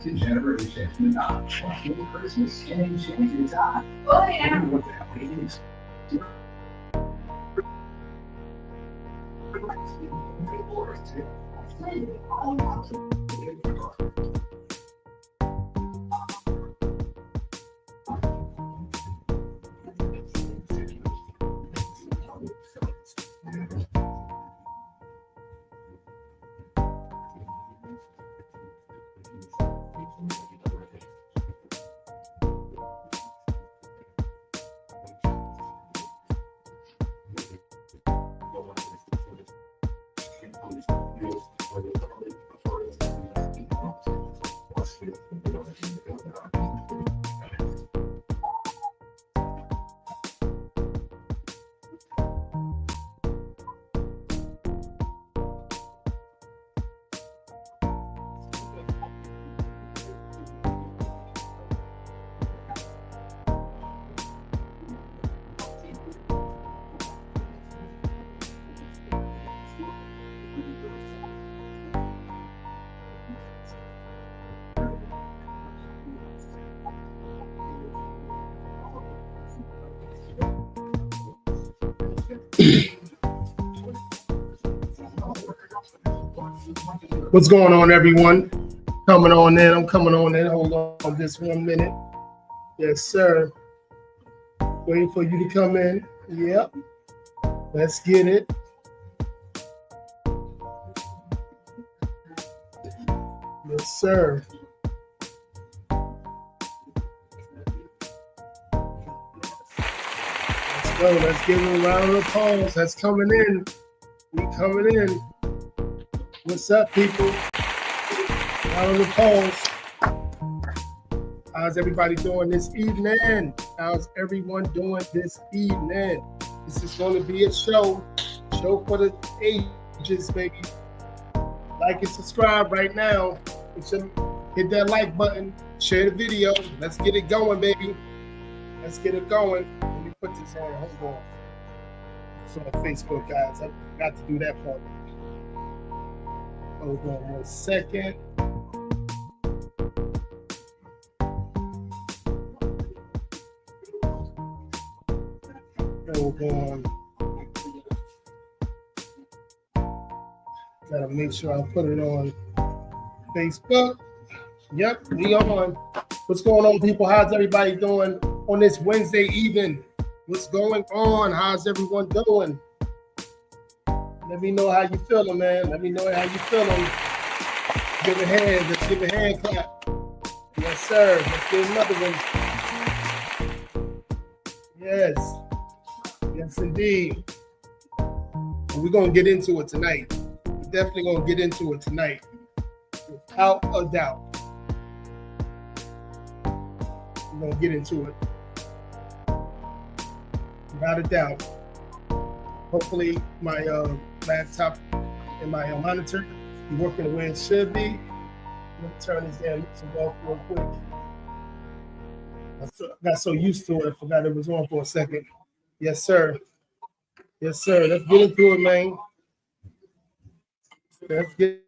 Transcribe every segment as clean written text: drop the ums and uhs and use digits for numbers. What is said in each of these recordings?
to generation. Watching Christmas change time. Oh, yeah. What the hell it is. What's going on, everyone? Coming on in. I'm coming on in. Hold on just 1 minute. Yes, sir. Waiting for you to come in. Yep. Let's get it. Yes, sir. Let's go. Let's give it a round of applause. That's coming in. We coming in. What's up, people? Round of applause. How's everybody doing this evening? How's everyone doing this evening? This is going to be a show for the ages, baby. Like and subscribe right now. Hit that like button. Share the video. Let's get it going, baby. Let's get it going. Let me put this on. Hold on. It's on Facebook, guys. I got to do that part. Hold on 1 second. Hold on. Gotta make sure I put it on Facebook. Yep, we on. What's going on, people? How's everybody doing on this Wednesday evening? What's going on? How's everyone doing? Let me know how you feeling, man. Let me know how you feeling. Give a hand. Let's give a hand clap. Yes, sir. Let's do another one. Yes. Yes, indeed. We're going to get into it tonight. We're definitely going to get into it tonight. Without a doubt. We're going to get into it. Without a doubt. Hopefully, my laptop and my monitor be working the way it should be. I'm going to turn this down off real quick. I got so used to it, I forgot it was on for a second. Yes, sir. Yes, sir. Let's get into it, man. Let's get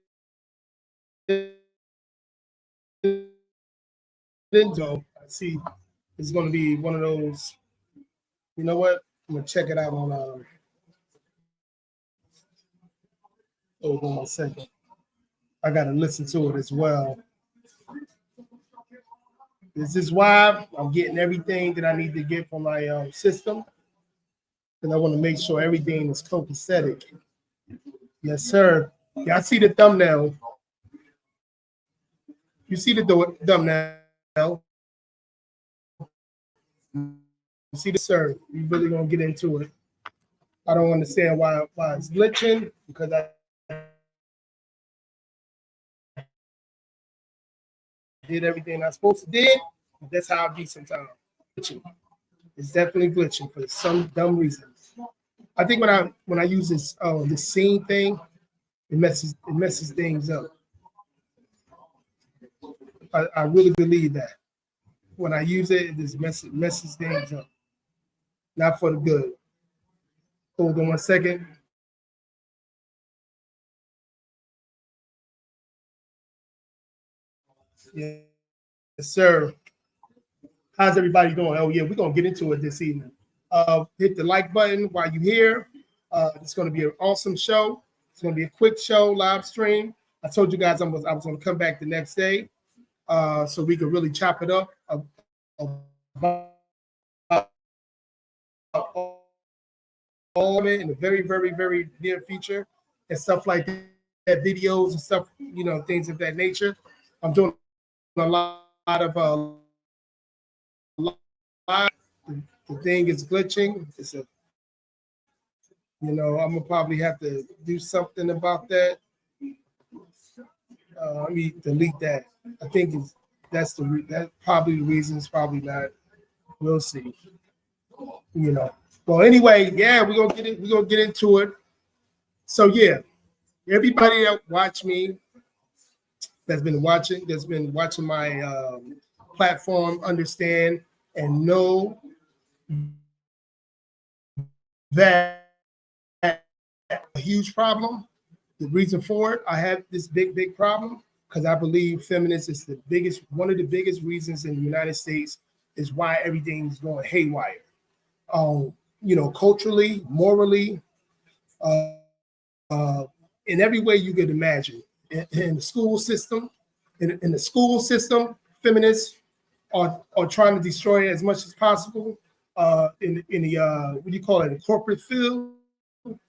into it. I see it's going to be one of those. You know what? I'm going to check it out on. Hold on 1 second. I got to listen to it as well. This is why I'm getting everything that I need to get from my system. And I want to make sure everything is copacetic. Yes, sir. Yeah, I see the thumbnail. You see the thumbnail. You see the sir. We really gonna get into it. I don't understand why it's glitching because I did everything I'm supposed to do. That's how I be sometimes. It's definitely glitching for some dumb reason. I think when I use this scene thing, it messes things up. I really believe that. When I use it, it just messes things up. Not for the good. Hold on 1 second. Yeah. Yes, sir. How's everybody doing? Oh yeah, we're gonna get into it this evening. Hit the like button while you're here. It's gonna be an awesome show. It's gonna be a quick show, live stream. I told you guys I was gonna come back the next day, so we could really chop it up about all of it in the very, very, very near future and stuff like that, videos and stuff, things of that nature. I'm doing a lot of live. The thing is glitching. I'm gonna probably have to do something about that. Let me delete that. I think that's probably the reason. It's probably not. We'll see. Well, anyway, yeah, we're gonna get it. We're gonna get into it. So yeah, everybody that watch me, that's been watching my platform, understand and know that a huge problem. The reason for it, I have this big problem because I believe feminists is one of the biggest reasons in the United States is why everything's going haywire. Culturally, morally, in every way you could imagine. In the school system, in the school system, feminists are trying to destroy it as much as possible. In the what do you call it? The corporate field,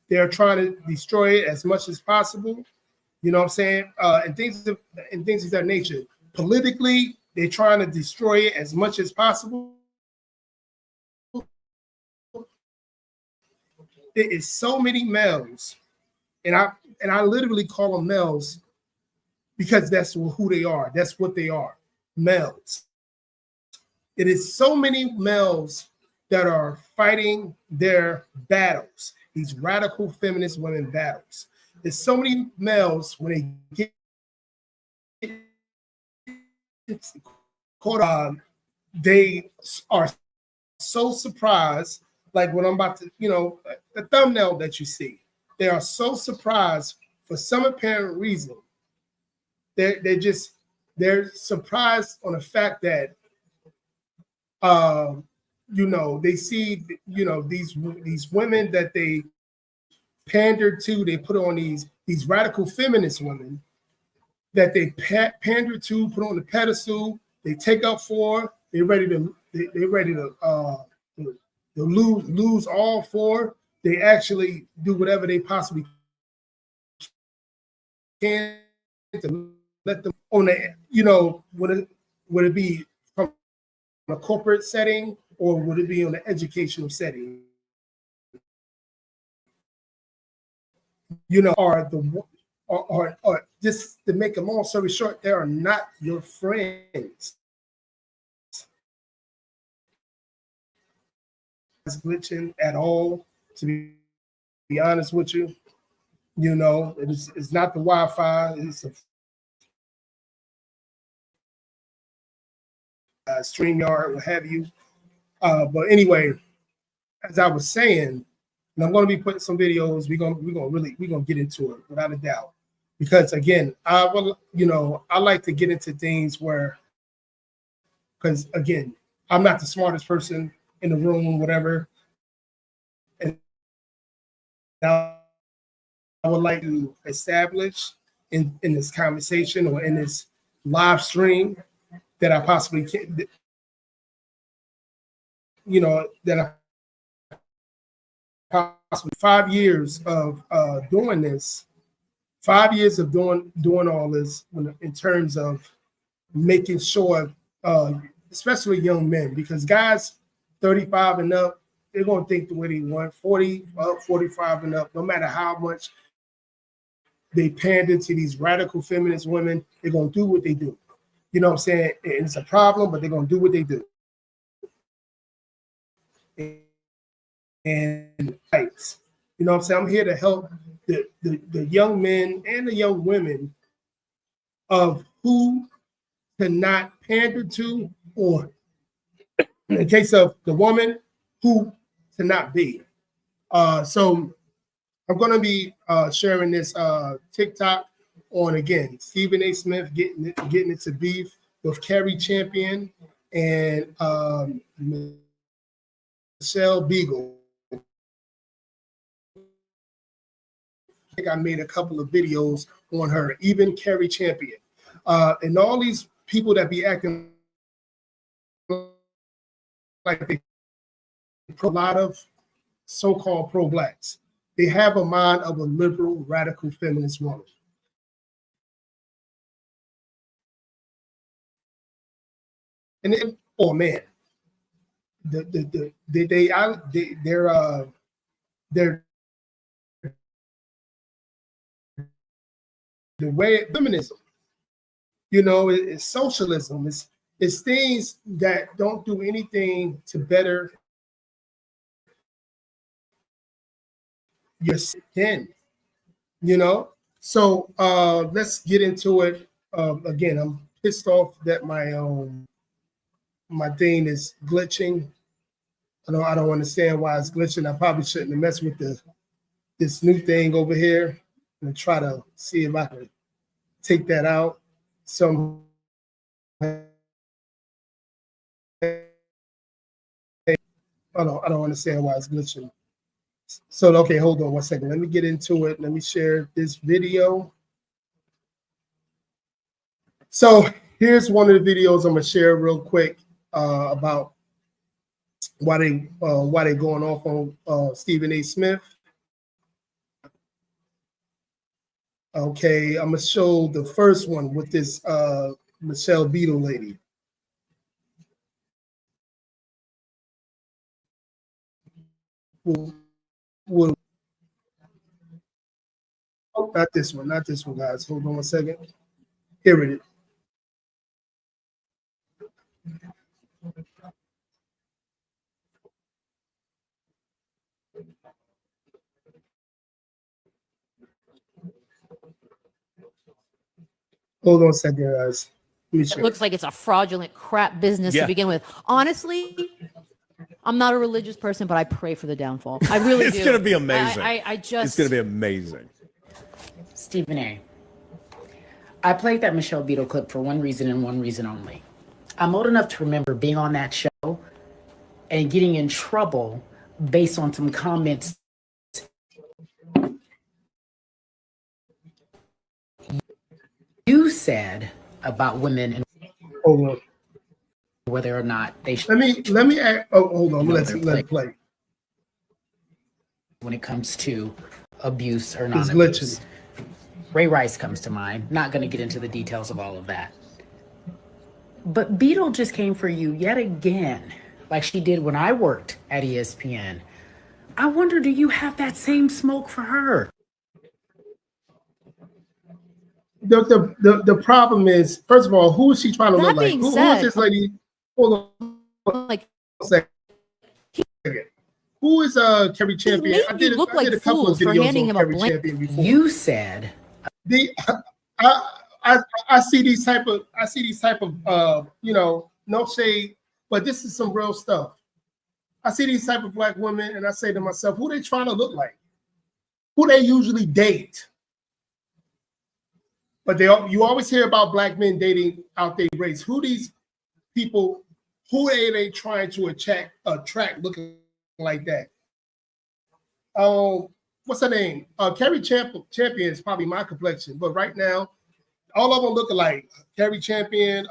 they're trying to destroy it as much as possible. You know what I'm saying? And things of that nature. Politically, they're trying to destroy it as much as possible. There is so many males, and I literally call them males because that's who they are. That's what they are, males. It is so many males that are fighting their battles, these radical feminist women battles. There's so many males when they get caught on, they are so surprised, like when I'm about to, the thumbnail that you see, they are so surprised for some apparent reason. They're surprised on the fact that they see these women that they pander to, they put on these radical feminist women that they pander to, put on the pedestal, they take up for, they're ready to lose all for. They actually do whatever they possibly can to let them on the, would it be from a corporate setting or would it be on an educational setting? Or just to make a long story short, they are not your friends. It's glitching at all, to be honest with you. It's not the Wi-Fi, it's a StreamYard, what have you. But anyway, as I was saying, and I'm going to be putting some videos. We're gonna get into it without a doubt, because again, I like to get into things because again, I'm not the smartest person in the room, whatever, and I would like to establish in this conversation or in this live stream that I possibly can, that I possibly 5 years of doing this, 5 years of doing all this in terms of making sure, especially young men, because guys 35 and up, they're going to think the way they want, 40, 45 and up, no matter how much they pander to these radical feminist women, they're going to do what they do. You know what I'm saying? It's a problem, but they're going to do what they do. And rights. You know what I'm saying? I'm here to help the young men and the young women of who to not pander to, or in the case of the woman, who to not be. So I'm going to be sharing this TikTok on, again, Stephen A. Smith getting into beef with Carrie Champion and Michelle Beagle. I think I made a couple of videos on her, even Carrie Champion. And all these people that be acting like they a lot of so-called pro-blacks. They have a mind of a liberal, radical feminist woman. And then, oh man, they're the way feminism, you know, it's socialism. It's things that don't do anything to better your skin, you know. So let's get into it. Again, I'm pissed off that my thing is glitching. I don't understand why it's glitching. I probably shouldn't have messed with this new thing over here and try to see if I can take that out. So I don't understand why it's glitching. So okay, hold on one second. Let me get into it. Let me share this video. So here's one of the videos I'm gonna share real quick about why they going off on Stephen A. Smith. Okay, I'm gonna show the first one with this Michelle Beagle lady. Oh, not this one, guys. Hold on one second. Here it is. Hold on a second, guys. It looks like it's a fraudulent crap business to begin with. Honestly, I'm not a religious person, but I pray for the downfall. I really do. It's going to be amazing. It's going to be amazing. Stephen A. I played that Michelle Beagle clip for one reason and one reason only. I'm old enough to remember being on that show and getting in trouble based on some comments you said about women and whether or not they should. Let me add, hold on. Let it play. When it comes to abuse or non-abuse. Ray Rice comes to mind. Not going to get into the details of all of that. But Beagle just came for you yet again, like she did when I worked at ESPN. I wonder, do you have that same smoke for her? The problem is, first of all, who is she trying to look like? Who is this lady? Hold on, like a second. Who is Carrie Champion? I did a couple of videos on Carrie Champion before. You said I see these type of you know, no shade, but this is some real stuff. I see these type of black women and I say to myself, who they trying to look like? Who they usually date? But you always hear about black men dating out their race. Who these people, who are they trying to attract looking like that? What's her name? Carrie Champion is probably my complexion, but right now, all of them look alike. Carrie Champion,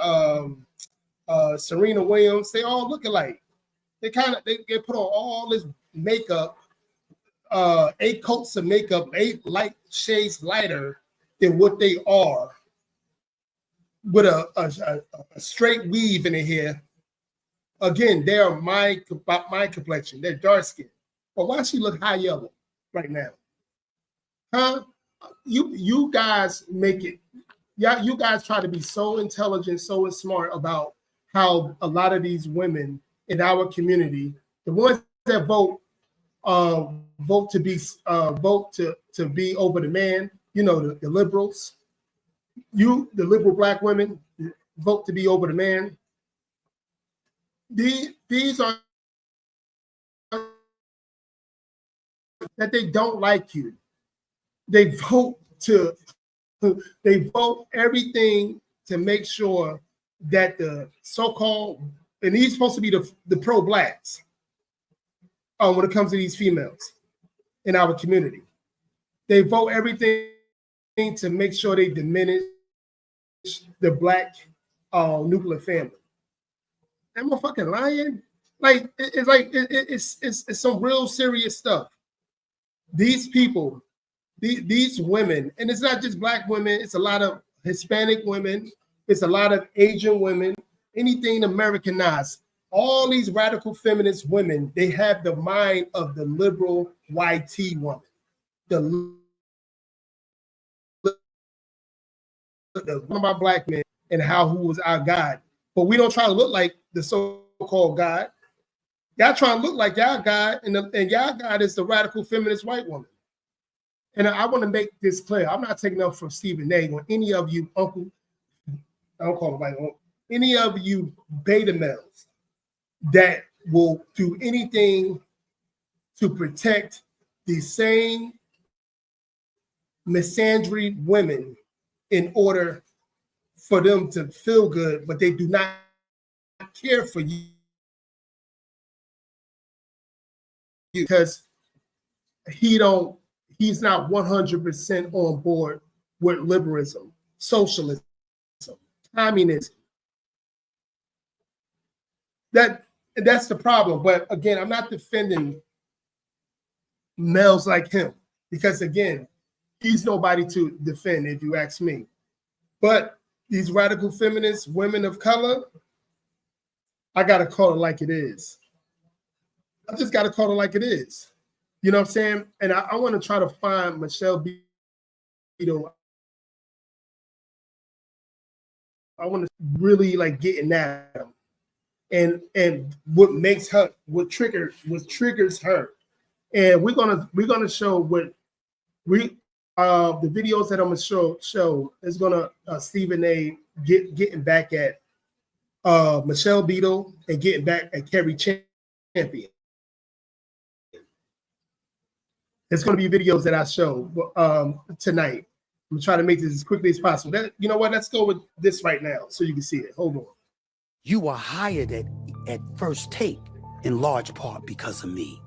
Serena Williams, they all look alike. They put on all this makeup, 8 coats of makeup, 8 light shades lighter than what they are, with a straight weave in their hair. Again, they are my complexion. They're dark skinned. But why she look high yellow right now? Huh? You guys make it. Yeah, you guys try to be so intelligent, so smart about how a lot of these women in our community, the ones that vote to be over the man, you know, the liberals, the liberal black women vote to be over the man. These are that they don't like you. They vote everything to make sure that the so-called, and these supposed to be the pro-blacks when it comes to these females in our community. They vote everything to make sure they diminish the black nuclear family. Am I fucking lying? Like it's some real serious stuff. These people, these women, and it's not just black women, it's a lot of Hispanic women, it's a lot of Asian women, anything Americanized. All these radical feminist women, they have the mind of the liberal YT woman. One of my black men and who was our God. But we don't try to look like the so-called God. Y'all trying to look like y'all God, and y'all God is the radical feminist white woman. And I want to make this clear. I'm not taking up from Stephen A. or any of you uncle, I don't call him white uncle, any of you beta males that will do anything to protect the same misandry women in order for them to feel good, but they do not care for you because he's not 100% on board with liberalism, socialism, communism. That's the problem. But again, I'm not defending males like him because again, he's nobody to defend if you ask me. But these radical feminists, women of color, I gotta call it like it is. I just gotta call it like it is. You know what I'm saying? And I want to try to find Michelle Beadle. I want to really like get in that and what makes her, what triggers her. And we're gonna show what the videos that I'm gonna show is gonna Stephen A. getting back at Michelle Beadle and getting back at Kerry Champion. It's going to be videos that I show tonight. I'm trying to make this as quickly as possible. You know what? Let's go with this right now so you can see it. Hold on. You were hired at First Take in large part because of me.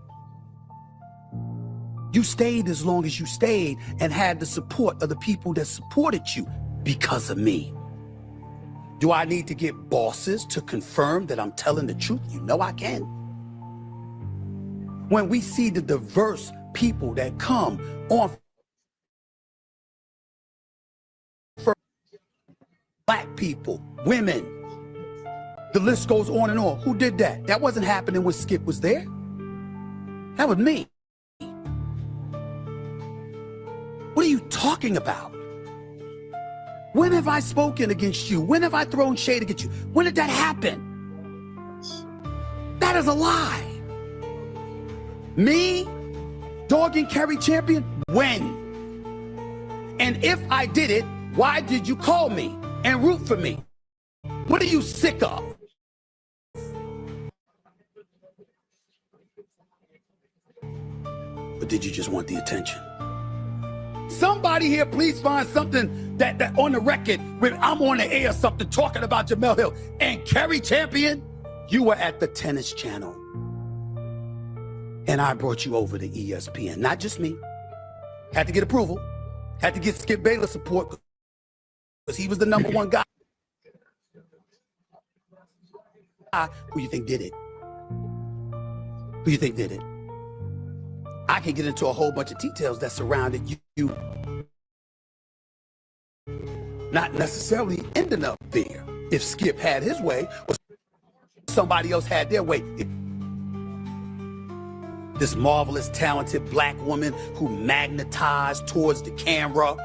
You stayed as long as you stayed and had the support of the people that supported you because of me. Do I need to get bosses to confirm that I'm telling the truth? You know I can. When we see the diverse people that come on for black people, women, the list goes on and on. Who did that? That wasn't happening when Skip was there. That was me. What are you talking about? When have I spoken against you? When have I thrown shade against you? When did that happen? That is a lie. Me, dogging Kerry Champion? When? And if I did it, why did you call me and root for me? What are you sick of? Or did you just want the attention? Somebody here, please find something that on the record when I'm on the air, something talking about Jamel Hill and Kerry Champion. You were at the tennis channel. And I brought you over to ESPN. Not just me. Had to get approval. Had to get Skip Bayless support because he was the #1 guy. Who you think did it? Who you think did it? I can get into a whole bunch of details that surrounded you not necessarily ending up there. If Skip had his way or somebody else had their way. This marvelous, talented black woman who magnetized towards the camera,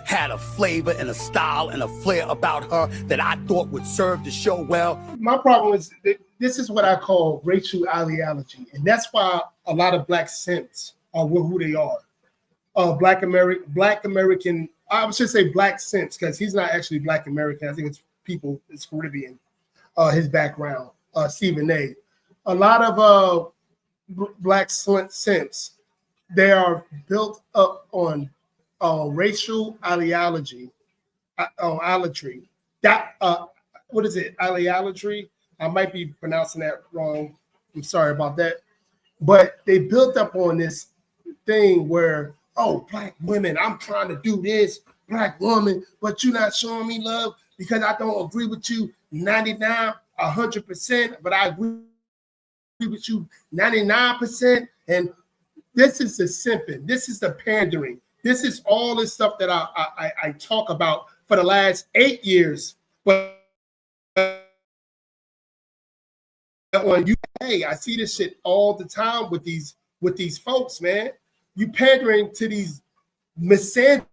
had a flavor and a style and a flair about her that I thought would serve the show well. My problem is this is what I call racial ideology. And that's why a lot of black simps are who they are. Black American, I should say black simps, because he's not actually black American. I think it's Caribbean, his background, Stephen A. A lot of black simps, they are built up on racial ideology, idolatry. That what is it? Idolatry. I might be pronouncing that wrong. I'm sorry about that. But they built up on this thing where, oh, black women, I'm trying to do this, black woman, but you're not showing me love because I don't agree with you 99, 100%, but I agree with you 99%. And this is the simping. This is the pandering. This is all this stuff that I talk about for the last 8 years. But on you, hey, I see this shit all the time with these folks, man. You pandering to these misandry.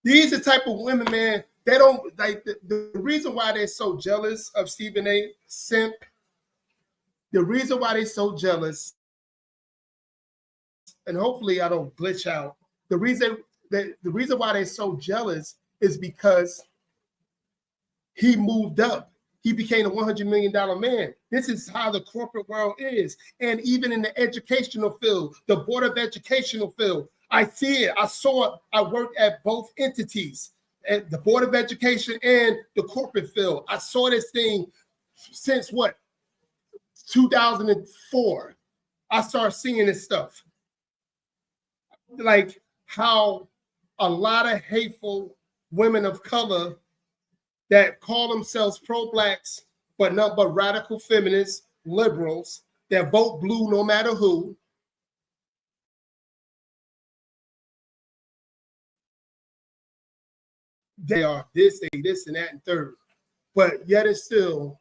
These are the type of women, man. They don't like the reason why they're so jealous of Stephen A. Simp. The reason why they're so jealous, and hopefully I don't glitch out. The reason why they're so jealous is because he moved up. He became a $100 million man. This is how the corporate world is. And even in the educational field, the Board of Educational field, I see it. I saw it. I worked at both entities, at the Board of Education and the corporate field. I saw this thing since what? 2004. I started seeing this stuff. Like how a lot of hateful women of color that call themselves pro-blacks, but radical feminists, liberals, that vote blue no matter who. They are this, and that, and third. But yet and still,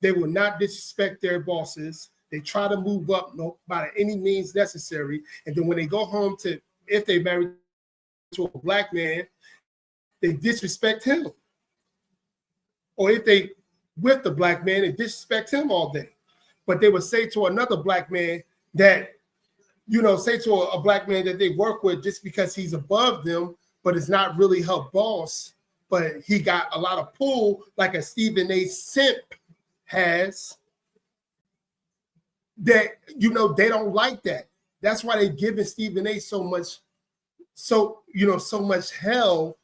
they will not disrespect their bosses. They try to move up by any means necessary. And then when they go home to, if they marry to a black man, they disrespect him. Or if they with the black man, they disrespect him all day. But they would say to another black man that, say to a black man that they work with just because he's above them, but it's not really her boss, but he got a lot of pull like a Stephen A. Simp has, that, they don't like that. That's why they giving Stephen A. so much hell,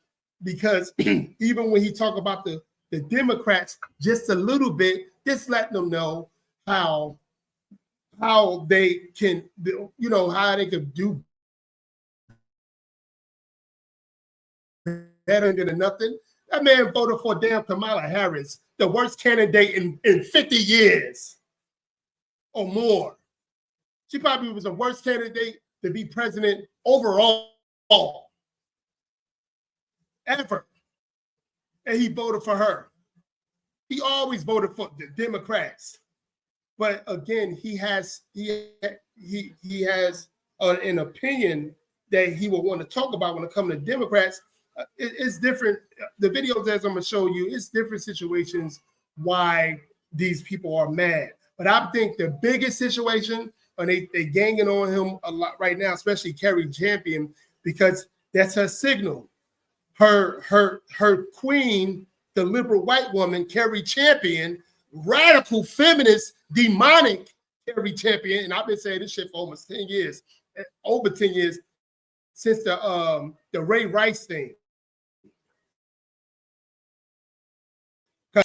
because even when he talk about the Democrats just a little bit, just letting them know how they can, how they could do better than nothing. That man voted for damn Kamala Harris, the worst candidate in 50 years or more. She probably was the worst candidate to be president overall ever. And he voted for her. He always voted for the Democrats. But again, he has an opinion that he will want to talk about when it comes to Democrats. It's different. The videos as I'm going to show you, it's different situations why these people are mad. But I think the biggest situation, and they ganging on him a lot right now, especially Carrie Champion, because that's her signal. Her queen, the liberal white woman, Carrie Champion, radical feminist, demonic Carrie Champion, and I've been saying this shit for almost 10 years, over 10 years, since the Ray Rice thing.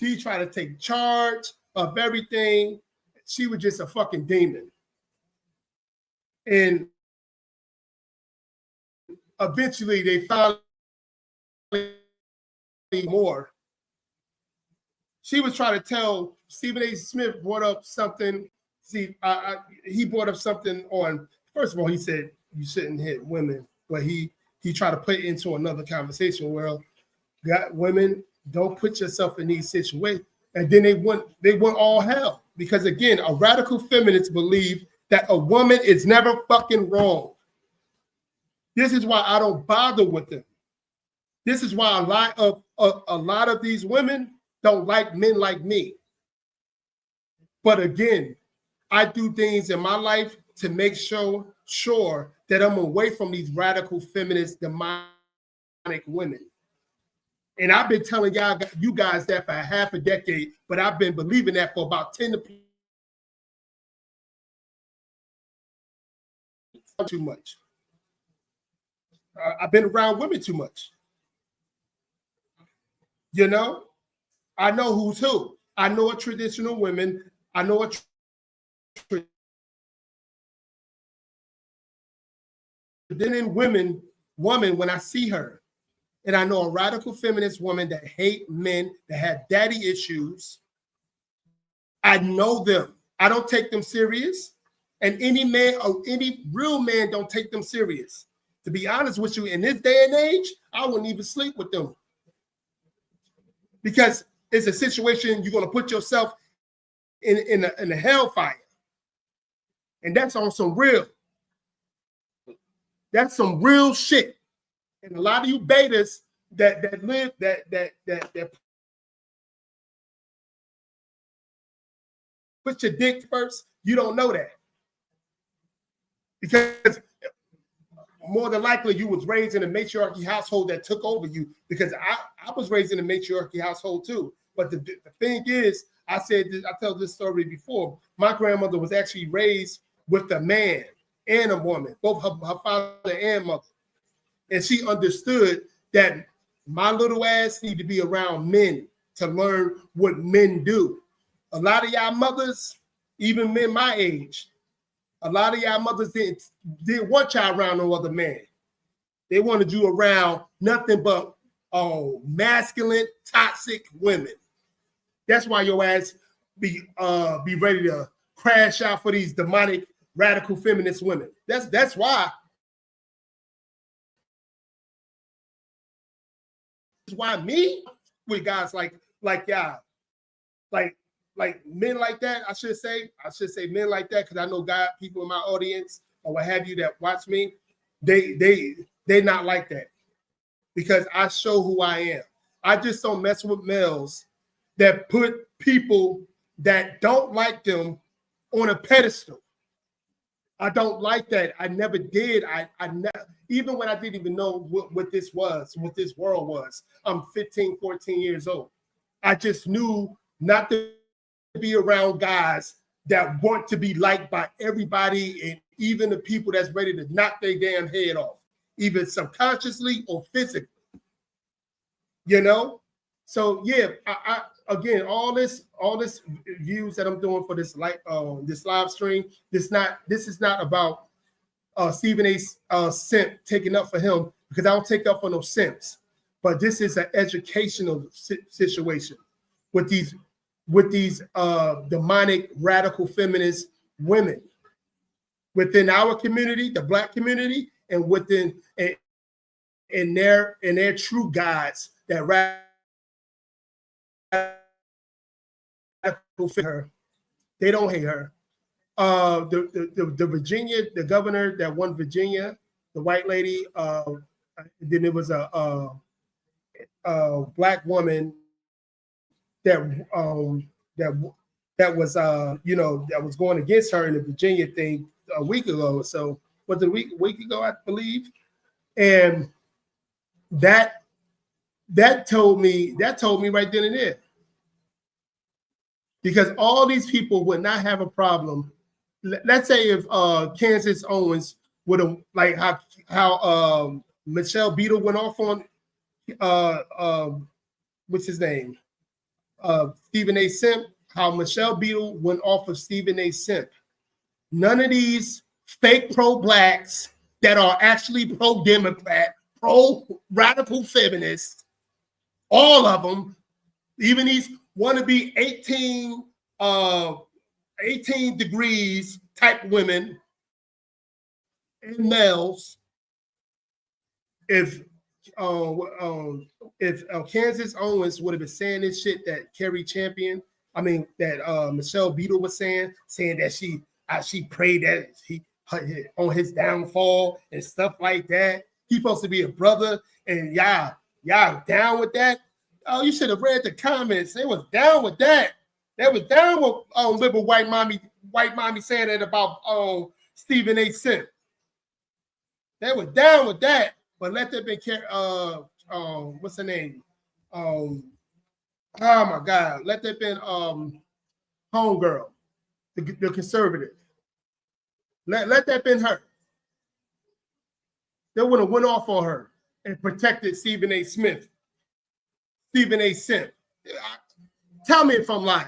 She tried to take charge of everything. She was just a fucking demon. And eventually they found more. She was trying to tell Stephen A. Smith brought up something. He brought up something on, first of all, he said you shouldn't hit women, but he tried to put it into another conversation where got women, don't put yourself in these situations. And then they want all hell. Because again, a radical feminist believe that a woman is never fucking wrong. This is why I don't bother with them. This is why a lot of these women don't like men like me. But again, I do things in my life to make sure that I'm away from these radical feminist demonic women. And I've been telling you guys that for half a decade, but I've been believing that for about 10 to too much. I've been around women too much. You know, I know who's who. I know a traditional women. I know a traditional woman when I see her. And I know a radical feminist woman that hate men, that have daddy issues. I know them. I don't take them serious. And any man or any real man don't take them serious. To be honest with you, in this day and age, I wouldn't even sleep with them. Because it's a situation you're going to put yourself in a hellfire. And that's on some real. That's some real shit. And a lot of you betas that put your dick first, you don't know that. Because more than likely you was raised in a matriarchy household that took over you, because I was raised in a matriarchy household too. But the thing is, I tell this story before. My grandmother was actually raised with a man and a woman, both her father and mother. And she understood that my little ass need to be around men to learn what men do. A lot of y'all mothers, even men my age, a lot of y'all mothers didn't want y'all around no other man. They wanted you around nothing but masculine, toxic women. That's why your ass be ready to crash out for these demonic, radical feminist women. That's why. That's why me with guys like y'all, like men like that. I should say men like that, because I know people in my audience or what have you that watch me, they not like that, because I show who I am. I just don't mess with males that put people that don't like them on a pedestal. I don't like that. I never did. I never, even when I didn't even know what this was, what this world was. I'm 15, 14 years old. I just knew not to be around guys that want to be liked by everybody, and even the people that's ready to knock their damn head off, either subconsciously or physically. You know? So yeah, I again, all this views that I'm doing for this live stream, this is not about Stephen A. Simp taking up for him, because I don't take up for no simps. But this is an educational situation with these demonic radical feminist women within our community, the Black community, and within and their true gods that radical her. They don't hate her. The Virginia, the governor that won Virginia, the white lady. Then it was a Black woman that was that was going against her in the Virginia thing a week ago. So was it a week ago, I believe, and that told me right then and there. Because all these people would not have a problem. Let's say if Candace Owens would have, like how Michelle Beadle went off on what's his name? Stephen A. Simp, how Michelle Beadle went off of Stephen A. Simp. None of these fake pro-blacks that are actually pro-Democrat, pro-radical feminists, all of them, even these wannabe 18 degrees type women and males. If Candace Owens would have been saying this shit that Michelle Beadle was saying that she prayed that he on his downfall and stuff like that. He's supposed to be a brother, and y'all down with that? Oh, you should have read the comments. They was down with that. They was down with liberal white mommy saying that about Stephen A. Simp. They were down with that. But let that be what's her name? Oh my God. Let that been homegirl, the conservative. Let that been her. They would have went off on her and protected Stephen A. Smith, Stephen A. Simp. Tell me if I'm lying.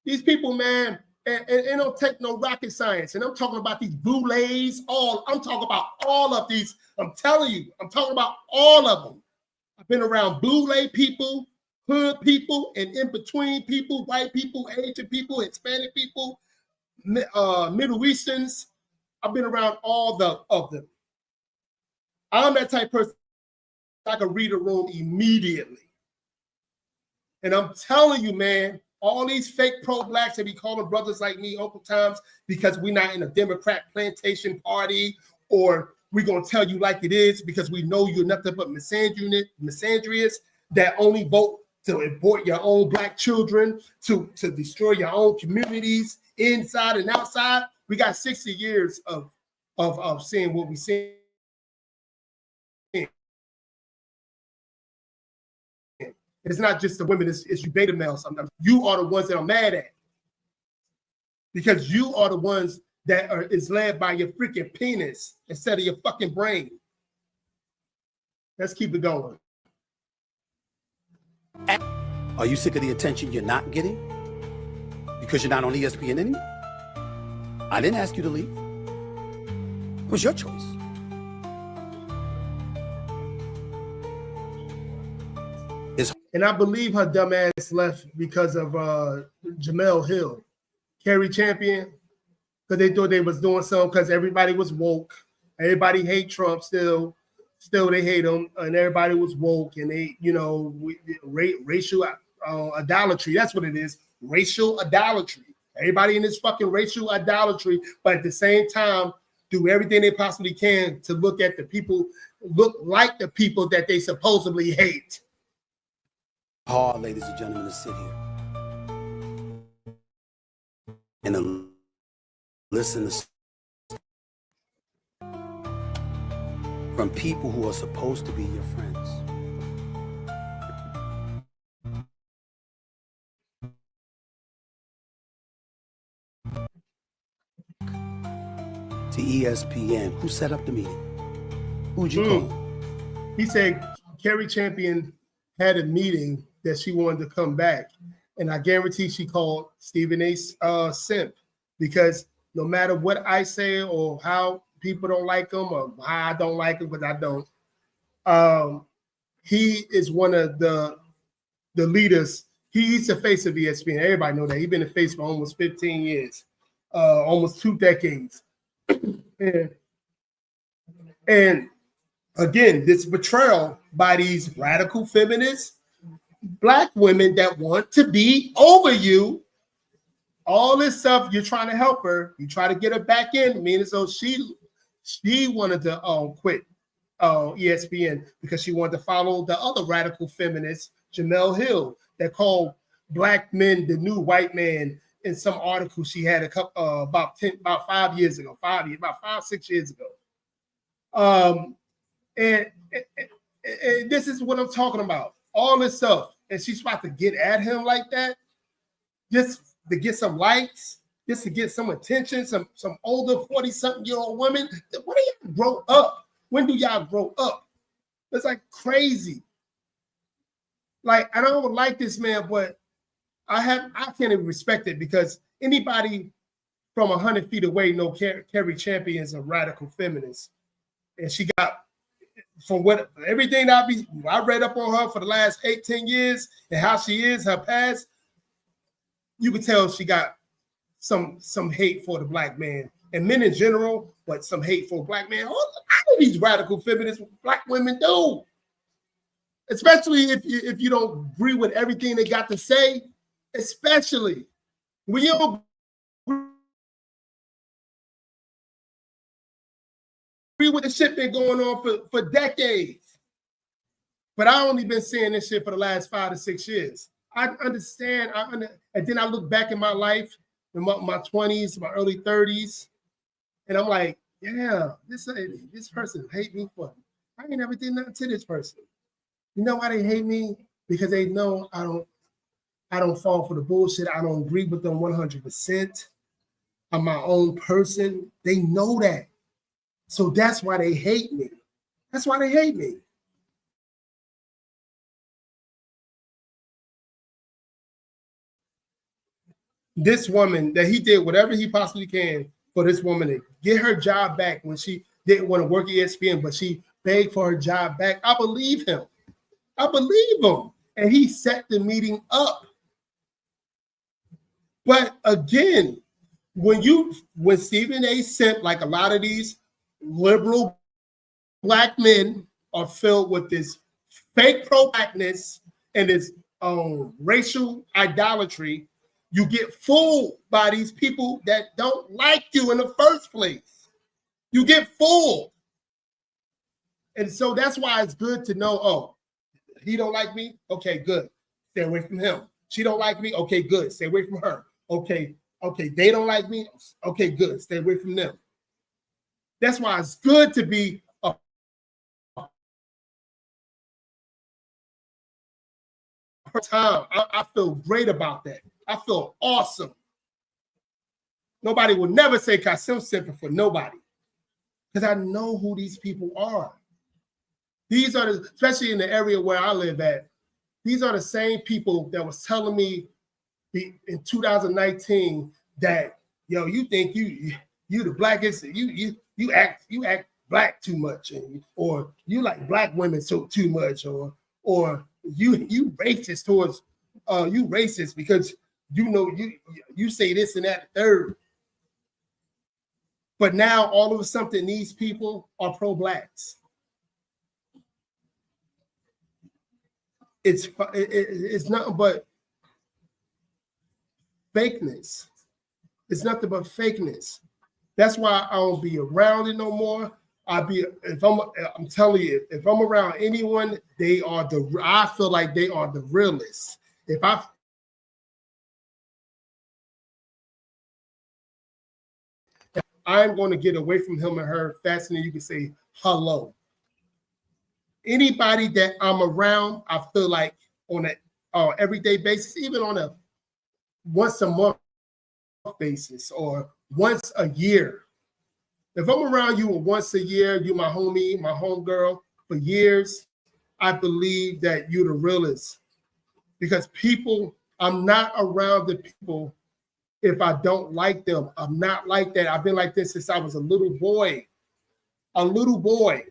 These people, man, and don't take no rocket science. And I'm talking about these boulets, I'm talking about all of these. I'm telling you, I'm talking about all of them. I've been around boule people, hood people, and in between people, white people, Asian people, Hispanic people, Middle Easterns. I've been around all of them. I'm that type of person. I can read a room immediately. And I'm telling you, man, all these fake pro-blacks that be calling brothers like me Uncle Toms because we're not in a Democrat plantation party, or we're going to tell you like it is because we know you're nothing but misandrious that only vote to import your own black children, to destroy your own communities inside and outside. We got 60 years of seeing what we see. It's not just the women, it's you beta males sometimes. You are the ones that I'm mad at. Because you are the ones that is led by your freaking penis instead of your fucking brain. Let's keep it going. Are you sick of the attention you're not getting? Because you're not on ESPN anymore? I didn't ask you to leave. It was your choice. And I believe her dumb ass left because of Jamel Hill, Kerry Champion, because they thought they was doing something because everybody was woke. Everybody hate Trump still they hate him, and everybody was woke, and they, racial idolatry. That's what it is, racial idolatry. Everybody in this fucking racial idolatry, but at the same time, do everything they possibly can to look like the people that they supposedly hate. Hard, ladies and gentlemen, to sit here and to listen to from people who are supposed to be your friends. To ESPN, who set up the meeting? Who'd you call? He said Kerry Champion had a meeting that she wanted to come back, and I guarantee she called Stephen A. Simp, because no matter what I say or how people don't like him or how I don't like him, because I don't, he is one of the leaders. He's the face of ESPN. Everybody know that. He's been the face for almost 15 years, almost 2 decades. And again, this betrayal by these radical feminists, black women that want to be over you, all this stuff, you're trying to help her, you try to get her back in. I mean, so she wanted to quit ESPN because she wanted to follow the other radical feminist, Jamel Hill, that called black men the new white man in some article she had about 5 years ago, 6 years ago. And this is what I'm talking about. All this stuff. And she's about to get at him like that, just to get some likes, just to get some attention, some older 40-something-year-old women. When do y'all grow up? When do y'all grow up? It's like crazy. Like, I don't like this man, but I can't even respect it, because anybody from 100 feet away know Kerry Champion is a radical feminist. And she got, from what everything I read up on her for the last 8-10 years and how she is, her past, you can tell she got some hate for the black man and men in general, but some hate for black men. All of these radical feminist black women do, especially if you don't agree with everything they got to say, especially when you don't with the shit been going on for decades. But I only been seeing this shit for the last 5 to 6 years. I understand. And then I look back in my life, in my 20s, my early 30s, and I'm like, yeah, this person hate me for. I ain't never did nothing to this person. You know why they hate me? Because they know I don't fall for the bullshit. I don't agree with them 100%. I'm my own person. They know that. So that's why they hate me. That's why they hate me. This woman, that he did whatever he possibly can for this woman to get her job back when she didn't want to work at ESPN, but she begged for her job back. I believe him. I believe him. And he set the meeting up. But again, when Stephen A. Smith, like a lot of these liberal Black men are filled with this fake pro-Blackness and this racial idolatry, you get fooled by these people that don't like you in the first place. You get fooled. And so that's why it's good to know, oh, he don't like me? Okay, good. Stay away from him. She don't like me? Okay, good. Stay away from her. Okay, they don't like me? Okay, good. Stay away from them. That's why it's good to be a time. I feel great about that. I feel awesome. Nobody will never say Kasim Simple for nobody, because I know who these people are. These are, especially in the area where I live at, these are the same people that was telling me in 2019 that, yo, you think you the blackest, you act Black too much, or you like Black women so too much, or you racist towards you racist because you know you say this and that third. But now all of a sudden these people are pro-Blacks. It's nothing but fakeness. It's nothing but fakeness. That's why I don't be around it no more. I'm telling you, if I'm around anyone, I feel like they are the realists. I'm going to get away from him and her faster than you can say hello. Anybody that I'm around, I feel like on an everyday basis, even on a once a month basis or once a year. If I'm around you once a year, you my homie, my homegirl for years, I believe that you're the realest. Because I'm not around the people if I don't like them. I'm not like that. I've been like this since I was a little boy. A little boy.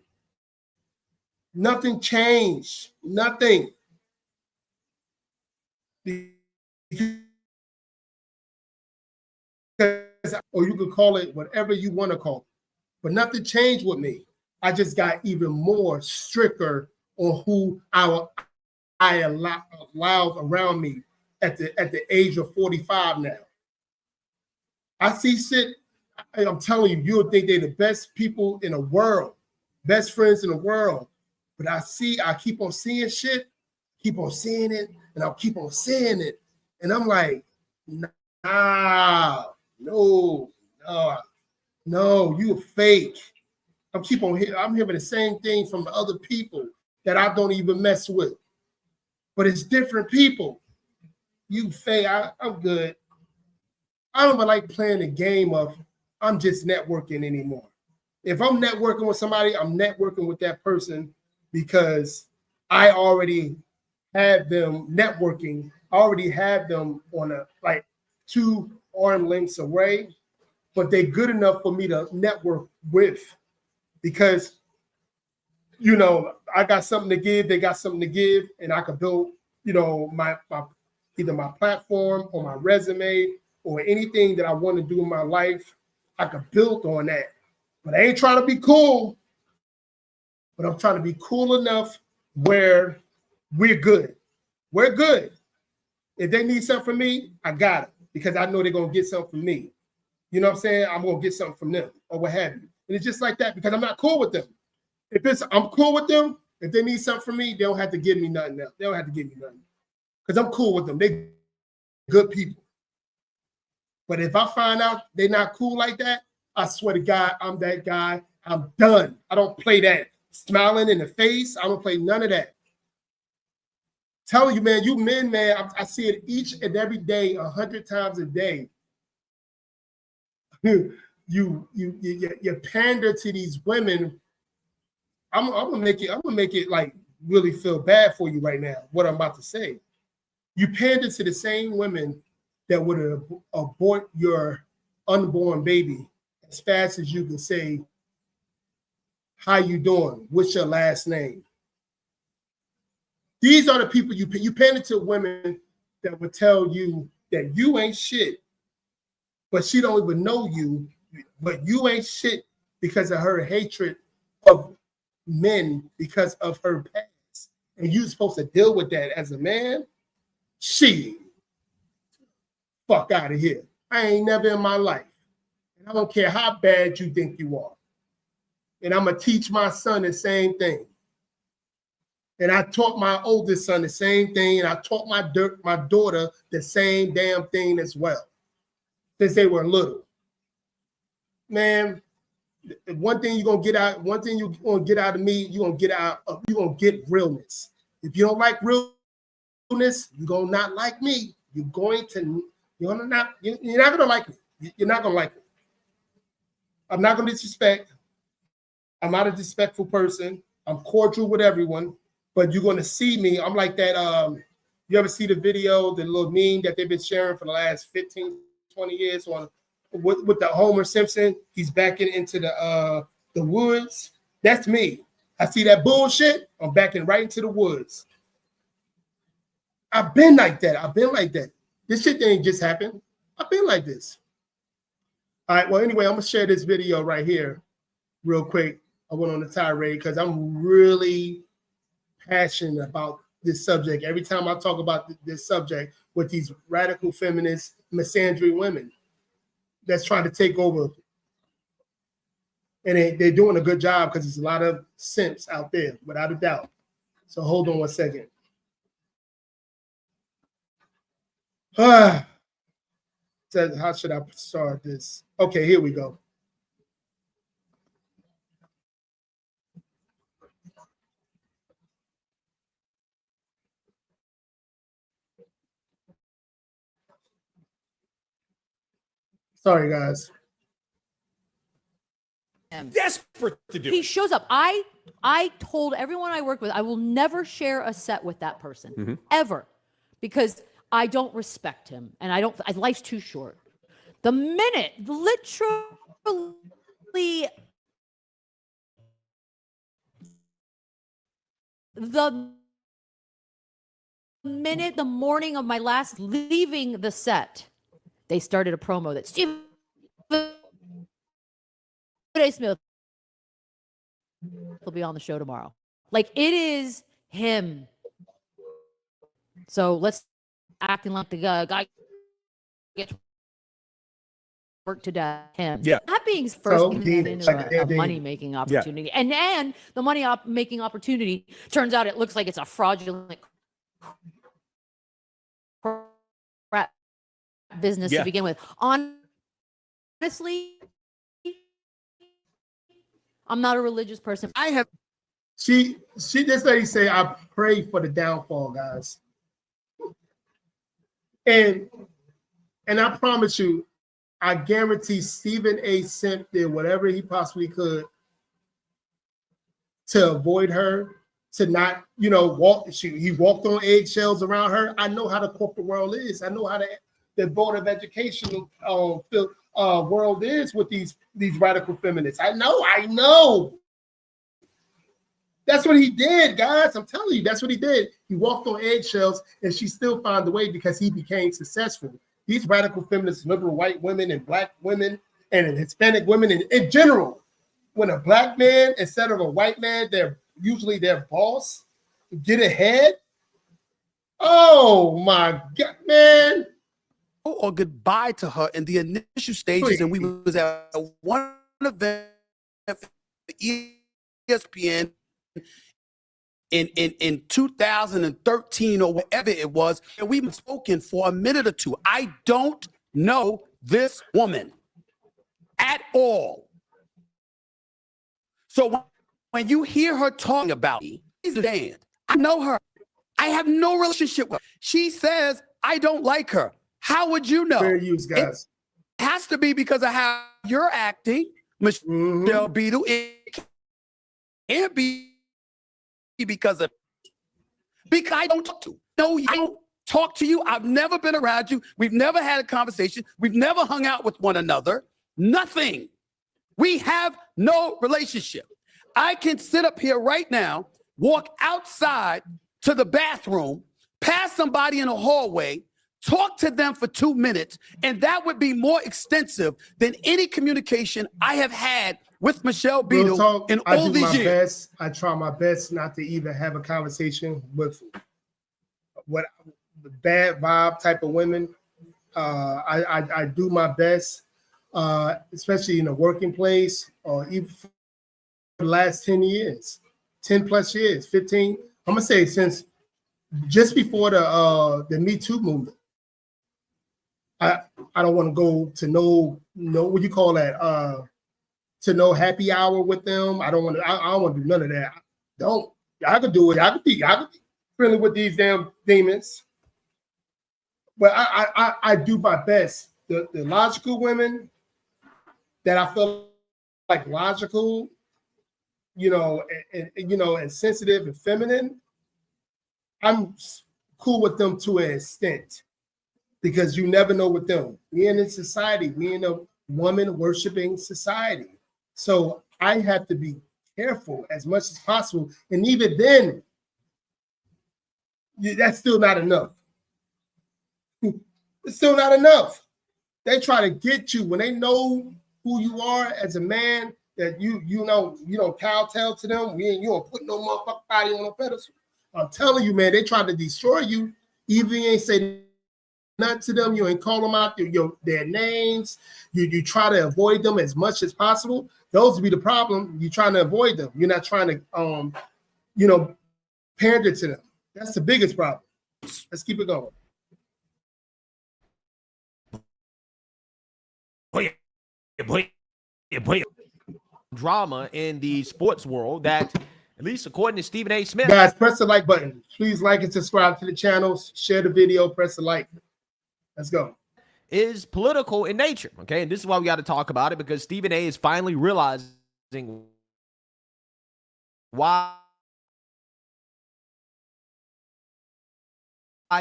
Nothing changed. Nothing. Or you could call it whatever you want to call it. But nothing changed with me. I just got even more stricter on who I allowed around me at the age of 45 now. I see shit, I'm telling you, you'll think they're the best people in the world, best friends in the world. But I keep on seeing shit, keep on seeing it, and I'll keep on saying it. And I'm like, nah, no, you fake. I'm hearing the same thing from other people that I don't even mess with. But it's different people. You fake, I'm good. I don't even like playing the game of I'm just networking anymore. If I'm networking with somebody, I'm networking with that person because I already had them networking. I already had them on a 2 arm lengths away, but they're good enough for me to network with because, I got something to give, they got something to give, and I could build, my either my platform or my resume or anything that I want to do in my life. I could build on that. But I ain't trying to be cool, but I'm trying to be cool enough where we're good. We're good. If they need something from me, I got it because I know they're going to get something from me. You know what I'm saying? I'm going to get something from them or what have you. And it's just like that because I'm not cool with them. I'm cool with them, if they need something from me, they don't have to give me nothing else. They don't have to give me nothing because I'm cool with them. They're good people. But if I find out they're not cool like that, I swear to God, I'm that guy. I'm done. I don't play that smiling in the face. I don't play none of that. Telling you, man, you men, man, I see it each and every day, 100 times a day. you pander to these women. I'm gonna make it like really feel bad for you right now. What I'm about to say, you pander to the same women that would abort your unborn baby as fast as you can say, "How you doing? What's your last name?" These are the people you pander to women that would tell you that you ain't shit, but she don't even know you, but you ain't shit because of her hatred of men because of her past. And you're supposed to deal with that as a man? Shit. Fuck out of here. I ain't never in my life. And I don't care how bad you think you are. And I'm going to teach my son the same thing. And I taught my oldest son the same thing. And I taught my daughter the same damn thing as well. Since they were little. Man, one thing you're gonna get out of me, you're gonna get realness. If you don't like realness, you're gonna not like me. You're not gonna like me. You're not gonna like me. I'm not gonna disrespect. I'm not a disrespectful person. I'm cordial with everyone, but you're gonna see me. I'm like that. You ever see the video, the little meme that they've been sharing for the last 15, 20 years on with the Homer Simpson? He's backing into the woods. That's me. I see that bullshit. I'm backing right into the woods. I've been like that. This shit ain't just happened. I've been like this. All right. Well, anyway, I'm gonna share this video right here, real quick. I went on the tirade because I'm really passionate about this subject. Every time I talk about this subject with these radical feminist misandry women that's trying to take over. And they're doing a good job because there's a lot of simps out there, without a doubt. So hold on one second. How should I start this? Okay, here we go. Sorry, guys. Desperate to do. He shows up. I told everyone I work with, I will never share a set with that person ever, because I don't respect him, and life's too short. The minute, literally, the morning of my last leaving the set, they started a promo that Stephen A. Smith will be on the show tomorrow. Like, it is him. So let's acting like the guy gets worked to death. Him. Yeah. That being first into a money-making opportunity. Yeah. And the money-making opportunity, turns out it looks like it's a fraudulent crap business to begin with. Honestly, I'm not a religious person. This lady say, I pray for the downfall, guys. And I promise you, I guarantee Stephen A. Smith did whatever he possibly could to avoid her, to not, walk. He walked on eggshells around her. I know how the corporate world is. I know how the board of education world is with these radical feminists. I know. That's what he did, guys. I'm telling you, that's what he did. He walked on eggshells, and she still found a way because he became successful. These radical feminists, liberal white women and black women and Hispanic women in general, when a black man instead of a white man, they're usually their boss, get ahead. Oh my God, man. Or goodbye to her in the initial stages, and we was at one event for ESPN in 2013 or whatever it was, and we've been spoken for a minute or two. I don't know this woman at all. So when you hear her talking about me, I know her. I have no relationship with her. She says I don't like her. How would you know? Fair use, guys. has to be because of how you're acting, Michelle Beadle. It can't be because I don't talk to. No, I don't talk to you. I've never been around you. We've never had a conversation. We've never hung out with one another. Nothing. We have no relationship. I can sit up here right now, walk outside to the bathroom, pass somebody in a hallway, talk to them for 2 minutes, and that would be more extensive than any communication I have had with Michelle Beadle in all these years. I try my best not to even have a conversation with what bad vibe type of women. I do my best, especially in the working place, or even for the last 10 years, 10 plus years, 15. I'm gonna say since just before the Me Too movement. I don't want to go to no what you call that, to no happy hour with them. I don't want to do none of that. I could do it. I could be friendly with these damn demons. But I do my best. The logical women that I feel like logical, and sensitive and feminine, I'm cool with them to an extent, because you never know with them. We in society, we in a woman worshiping society. So I have to be careful as much as possible. And even then, that's still not enough. It's still not enough. They try to get you when they know who you are as a man, that you don't kowtow to them. You don't put no motherfucking body on a pedestal. I'm telling you, man, they try to destroy you. Even you ain't say nothing to them, you ain't call them out their names. You try to avoid them as much as possible. Those would be the problem. You're trying to avoid them. You're not trying to pander to them. That's the biggest problem. Let's keep it going. Drama in the sports world that, at least according to Stephen A. Smith. Guys, press the like button. Please like and subscribe to the channel. Share the video. Press the like. Let's go. Is political in nature. Okay. And this is why we got to talk about it, because Stephen A. is finally realizing why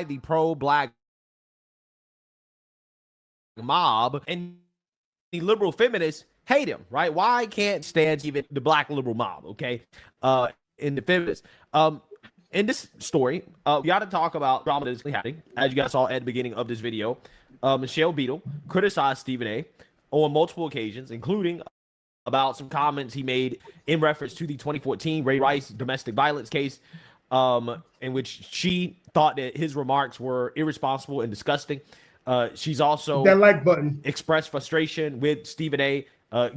the pro-black mob and the liberal feminists hate him, right? Why can't stand even the black liberal mob, okay? In the feminists. In this story, we got to talk about drama that's happening. As you guys saw at the beginning of this video, Michelle Beadle criticized Stephen A. on multiple occasions, including about some comments he made in reference to the 2014 Ray Rice domestic violence case, in which she thought that his remarks were irresponsible and disgusting. She's also that like button expressed frustration with Stephen A.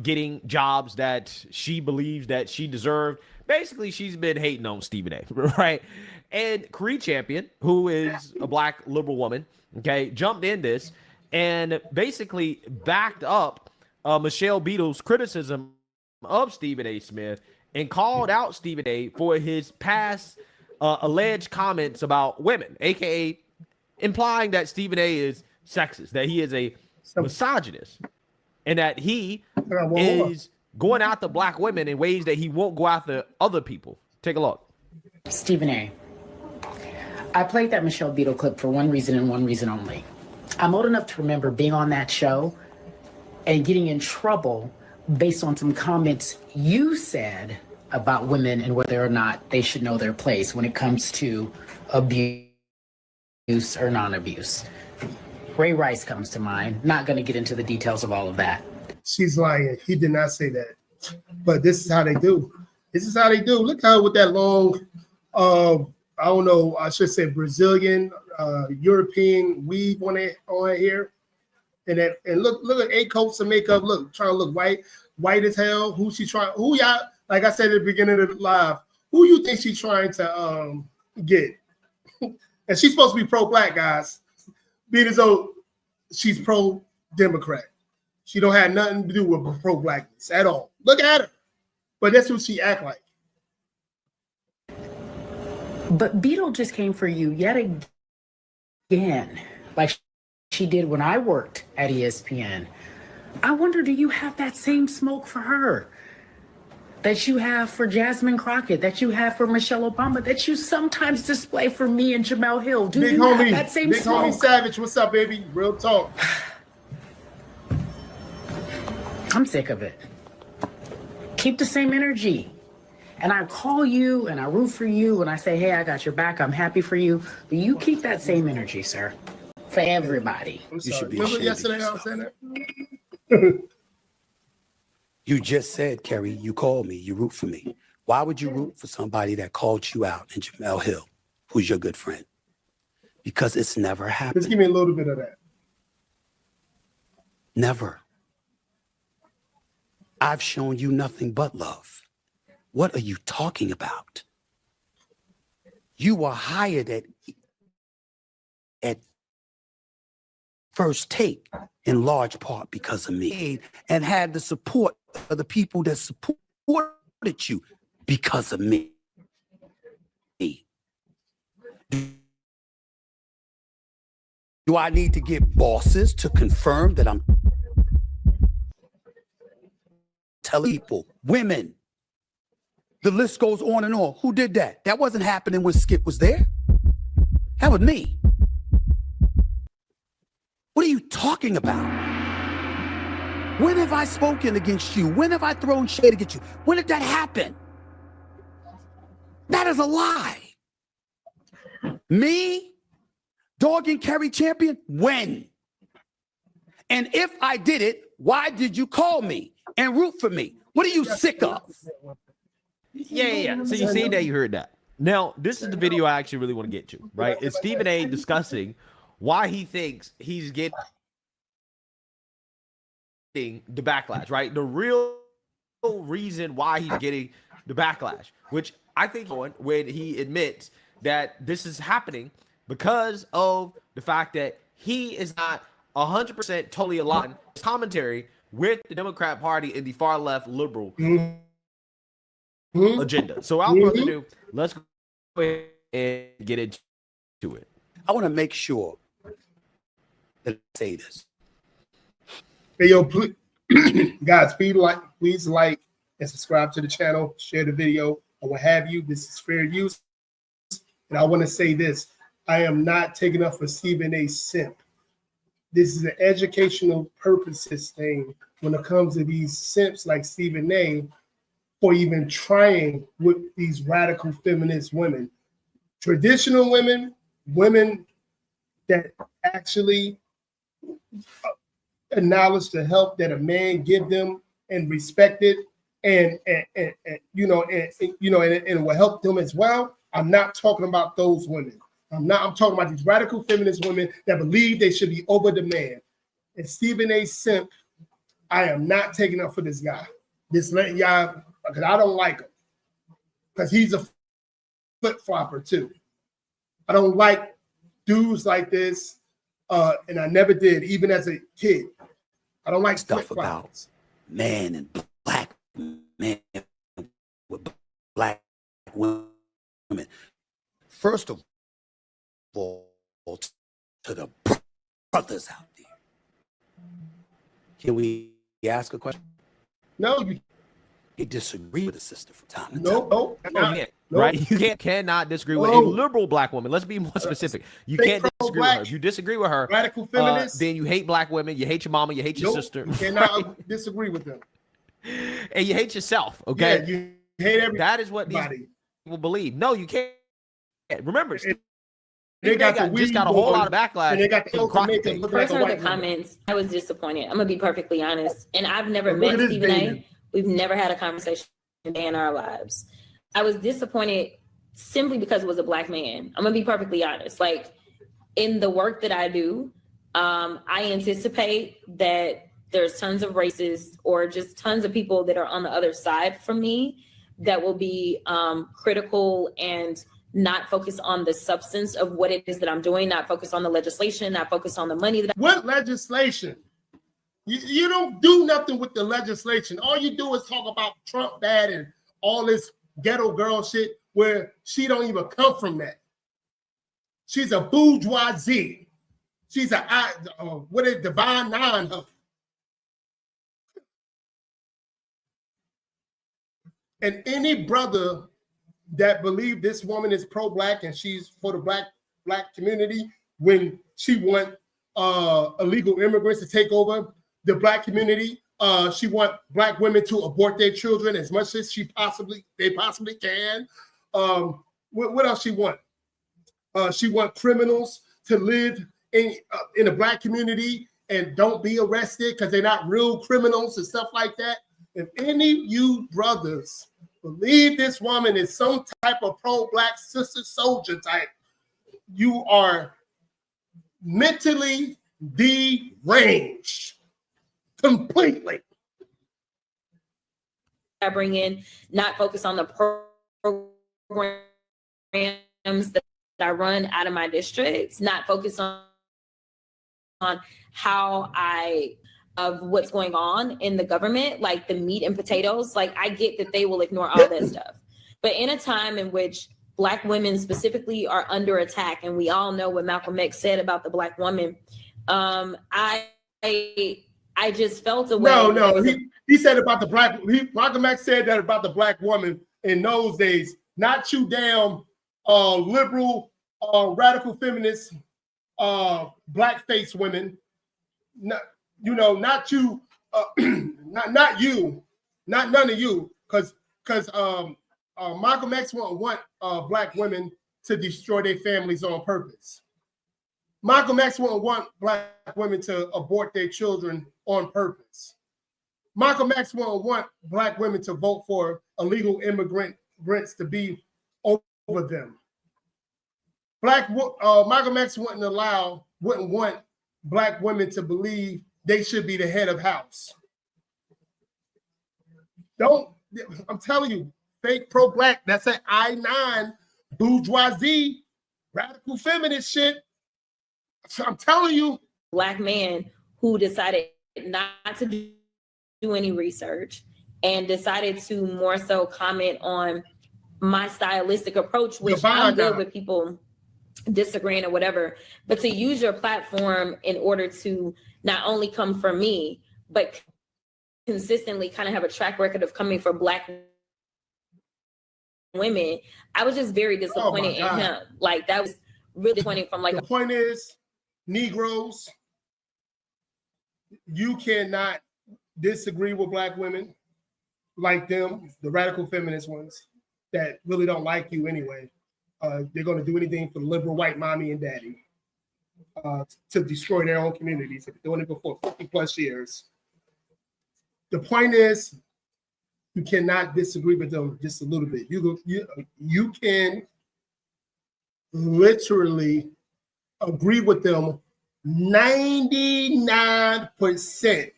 Getting jobs that she believes that she deserved. Basically, she's been hating on Stephen A. Right? And Cree Champion, who is a black liberal woman, okay, jumped in this and basically backed up Michelle Beadle's criticism of Stephen A. Smith and called out Stephen A. for his past alleged comments about women, aka implying that Stephen A. is sexist, that he is a misogynist, and that he is going after black women in ways that he won't go after other people. Take a look. Stephen A. I played that Michelle Beadle clip for one reason and one reason only. I'm old enough to remember being on that show and getting in trouble based on some comments you said about women and whether or not they should know their place when it comes to abuse or non-abuse. Ray Rice comes to mind. Not going to get into the details of all of that. She's lying. He did not say that. But this is how they do. This is how they do. Look how with that long, I don't know, I should say Brazilian, European weave on here. And look at 8 coats of makeup. Look, trying to look white as hell. Who y'all, like I said at the beginning of the live, who you think she's trying to get? And she's supposed to be pro-black, guys. Being as though she's pro-Democrat. She don't have nothing to do with pro-blackness at all. Look at her. But that's what she act like. But Beadle just came for you yet again, like she did when I worked at ESPN. I wonder, do you have that same smoke for her that you have for Jasmine Crockett, that you have for Michelle Obama, that you sometimes display for me and Jamel Hill? Do Big you homie, have that same big smoke? homie Savage, what's up, baby? Real talk. I'm sick of it. Keep the same energy. And I call you and I root for you and I say, hey, I got your back. I'm happy for you. But you keep that same energy, sir, for everybody. I'm You sorry. should be Remember ashamed yesterday of I was yourself. saying that? You just said, Kerry, you called me, you root for me. Why would you root for somebody that called you out in Jamel Hill, who's your good friend? Because it's never Just happened. give me a little bit of that. Never. I've shown you nothing but love. What are you talking about? You were hired at First Take in large part because of me, and had the support of the people that supported you because of me. Do I need to get bosses to confirm that I'm telling people, women? The list goes on and on. Who did that? That wasn't happening when Skip was there. That was me. What are you talking about? When have I spoken against you? When have I thrown shade against you? When did that happen? That is a lie. Me, dogging Kerry Champion? When? And if I did it, why did you call me and root for me? What are you sick of? Yeah. So you see that, you heard that. Now, this is the video I actually really want to get to, right? It's Stephen A discussing why he thinks he's getting the backlash, right? The real reason why he's getting the backlash, which I think when he admits that this is happening because of the fact that he is not 100% totally aligned his commentary with the Democrat Party and the far left liberal agenda. So without further ado, let's go ahead and get into it. I want to make sure that I say this. Hey, yo, please, guys, please like and subscribe to the channel, share the video, or what have you. This is fair use. And I want to say this. I am not taking up for Stephen A. simp. This is an educational purposes thing when it comes to these simps like Stephen A. for even trying with these radical feminist women. Traditional women, women that actually acknowledge the help that a man give them and respect it, and will help them as well. I'm not talking about those women. I'm talking about these radical feminist women that believe they should be over the man. And Stephen A. simp, I am not taking up for this guy. Just letting y'all, because I don't like him. Because he's a flip-flopper too. I don't like dudes like this. And I never did, even as a kid. I don't like Stuff about man and black men with black women. First of all, to the brothers out there, can we ask a question? No, you disagree with the sister from time to time. no, Right? You cannot disagree with a liberal black woman. Let's be more specific. You can't disagree with her. If you disagree with her, radical feminists, then you hate black women, you hate your mama, you hate your sister. You cannot disagree with them. And you hate yourself, okay? Yeah, you hate everybody. That is what these people believe. No, you can't. Remember, they got a whole lot of backlash. And they got the First heard the comments, I was disappointed. I'm gonna be perfectly honest. And I've never met Stephen A. We've never had a conversation a day in our lives. I was disappointed simply because it was a black man. I'm gonna be perfectly honest. Like, in the work that I do, I anticipate that there's tons of racists or just tons of people that are on the other side from me that will be critical and not focus on the substance of what it is that I'm doing, not focus on the legislation, not focus on the money that What legislation? You don't do nothing with the legislation. All you do is talk about Trump bad and all this ghetto girl shit where she don't even come from that. She's a bourgeoisie. She's a divine nine. And any brother that believe this woman is pro-black and she's for the black community when she want illegal immigrants to take over the black community. She want black women to abort their children as much as they possibly can. What else she want? She want criminals to live in the black community and don't be arrested because they're not real criminals and stuff like that. If any of you brothers believe this woman is some type of pro-black sister soldier type, you are mentally deranged completely. I bring in, not focus on the programs that I run out of my districts, not focus on how of what's going on in the government, like the meat and potatoes. Like, I get that they will ignore all that stuff. But in a time in which Black women specifically are under attack, and we all know what Malcolm X said about the Black woman, I just felt a way. No, he said about the black. Malcolm X said that about the Black woman in those days. Not you damn liberal, radical feminist, blackface women. Not you, not you, not none of you, because Malcolm X won't want Black women to destroy their families on purpose. Malcolm X won't want Black women to abort their children on purpose. Malcolm X won't want Black women to vote for illegal immigrants to be over them. Malcolm X wouldn't want Black women to believe they should be the head of house. I'm telling you, fake pro-Black, that's an I-9 bourgeoisie, radical feminist shit. So I'm telling you. Black man who decided not to do any research and decided to more so comment on my stylistic approach, which I'm good with people disagreeing or whatever, but to use your platform in order to not only come for me, but consistently kind of have a track record of coming for Black women. I was just very disappointed in him. Like, that was really disappointing from like. The point is, Negroes, you cannot disagree with Black women like them, the radical feminist ones that really don't like you anyway. They're going to do anything for the liberal white mommy and daddy to destroy their own communities. They've been doing it before 50 plus years. The point is, you cannot disagree with them just a little bit. You can literally agree with them 99%.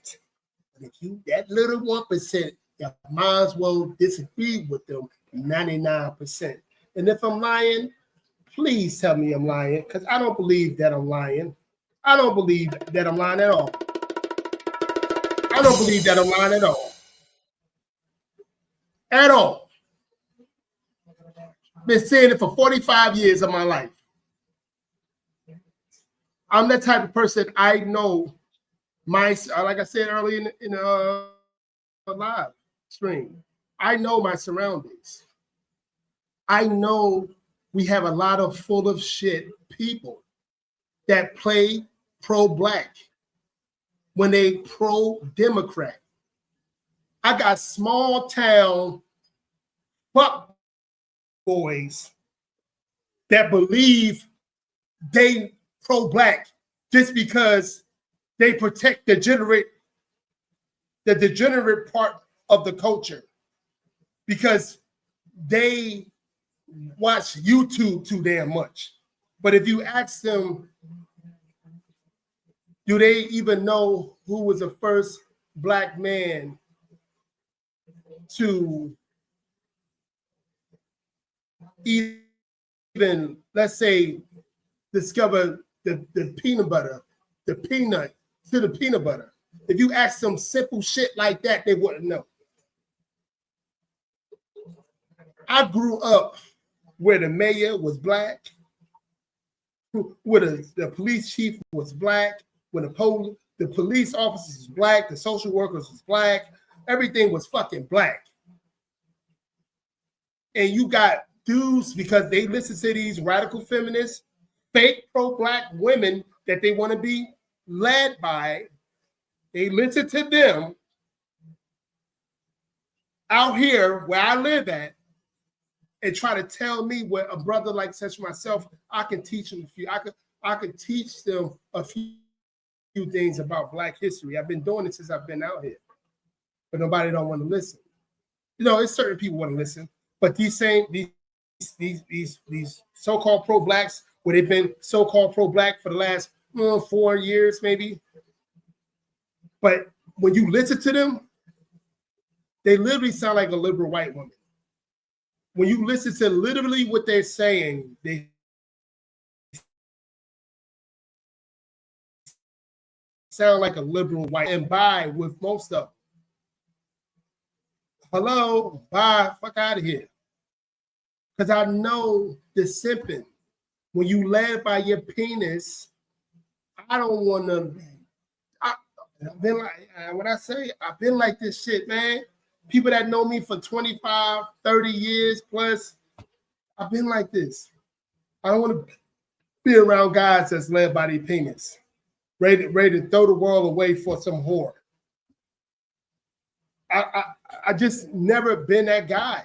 But if you that little 1%, you might as well disagree with them 99%. And if I'm lying, please tell me I'm lying, because I don't believe that I'm lying. I don't believe that I'm lying at all. I don't believe that I'm lying at all. At all. Been saying it for 45 years of my life. I'm that type of person. I know like I said earlier in a live stream, I know my surroundings. I know we have a lot of full of shit people that play pro-Black when they pro-Democrat. I got small town fuck boys that believe they pro-Black just because they protect the degenerate part of the culture, because they watch YouTube too damn much. But if you ask them, do they even know who was the first Black man to even, let's say, discover the peanut butter, the peanut to the peanut butter? If you ask them simple shit like that, they wouldn't know. I grew up where the mayor was Black, where the police chief was Black, when the police officers was Black, the social workers was Black, everything was fucking Black. and you got dudes because they listen to these radical feminists, fake pro-black women that they want to be led by. They listen to them out here where I live at and try to tell me what a brother like such myself, I can teach them a few. I could teach them a few things about Black history. I've been doing it since I've been out here, but nobody don't want to listen. You know, it's certain people want to listen, but these so-called pro-blacks, where they've been so-called pro-black for the last 4 years, maybe. But when you listen to them, they literally sound like a liberal white woman. When you listen to literally what they're saying, they sound like a liberal white, and bye with most of them. Hello, bye, fuck out of here. Because I know the simping. When you led by your penis, I don't want to. I've been like, when I say I've been like this shit, man. People that know me for 25, 30 years plus, I've been like this. I don't want to be around guys that's led by their penis, ready to throw the world away for some whore. I just never been that guy.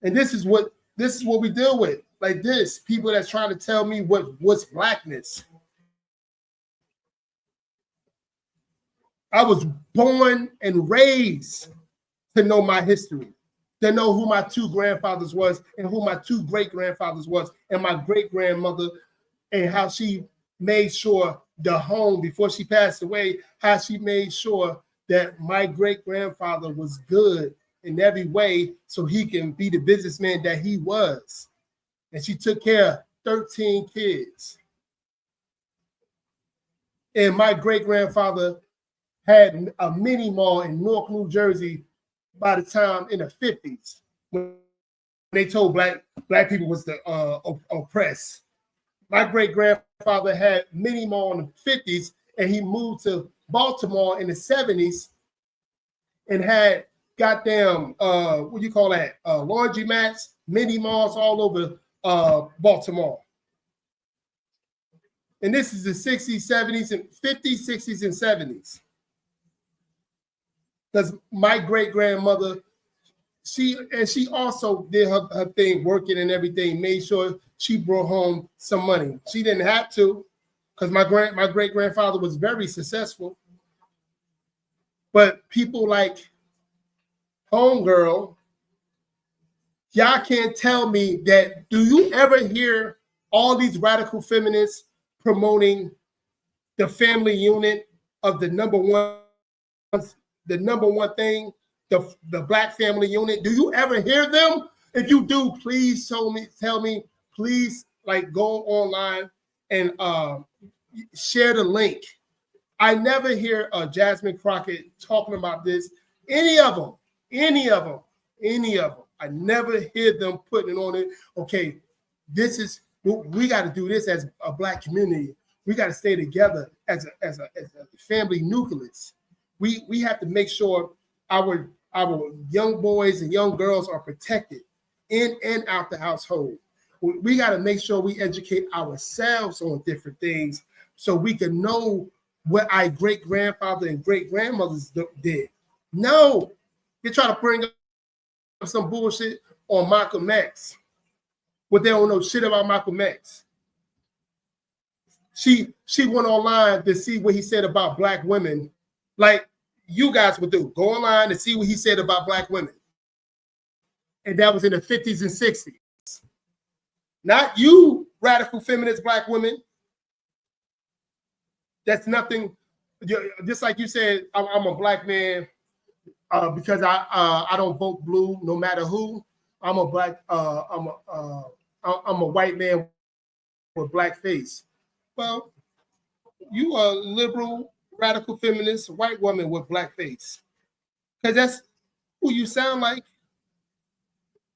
And this is what we deal with. Like this, people that's trying to tell me what's blackness. I was born and raised to know my history, to know who my two grandfathers was and who my two great-grandfathers was, and my great-grandmother, and how she made sure the home before she passed away, how she made sure that my great-grandfather was good in every way so he can be the businessman that he was. And she took care of 13 kids. And my great-grandfather had a mini mall in Newark, New Jersey by the time in the 50s, when they told black people was the oppressed. My great-grandfather had mini mall in the 50s, and he moved to Baltimore in the 70s and had goddamn, what do you call that? Laundromats, mini malls all over Baltimore. And this is the 60s, 70s, and 50s, 60s, and 70s. Because my great-grandmother, she also did her thing, working and everything, made sure she brought home some money. She didn't have to, because my great-grandfather was very successful. But people like Homegirl, y'all can't tell me that. Do you ever hear all these radical feminists promoting the family unit of the number one thing, the Black family unit? Do you ever hear them? If you do, please tell me, please, like, go online and share the link. I never hear Jasmine Crockett talking about this. Any of them. I never hear them putting it on it. Okay, we got to do this as a Black community. We got to stay together as a family nucleus. We have to make sure our young boys and young girls are protected in and out the household. We got to make sure we educate ourselves on different things so we can know what our great-grandfather and great-grandmothers did. No, they try to bring up some bullshit on Malcolm X, but they don't know shit about Malcolm X. She went online to see what he said about Black women, like you guys would do. Go online and see what he said about Black women. And that was in the 50s and 60s. Not you, radical feminist Black women. That's nothing. Just like you said, I'm a Black man because I don't vote blue no matter who. I'm a white man with Black face. Well, you are a liberal, radical feminist, white woman with Black face. Because that's who you sound like.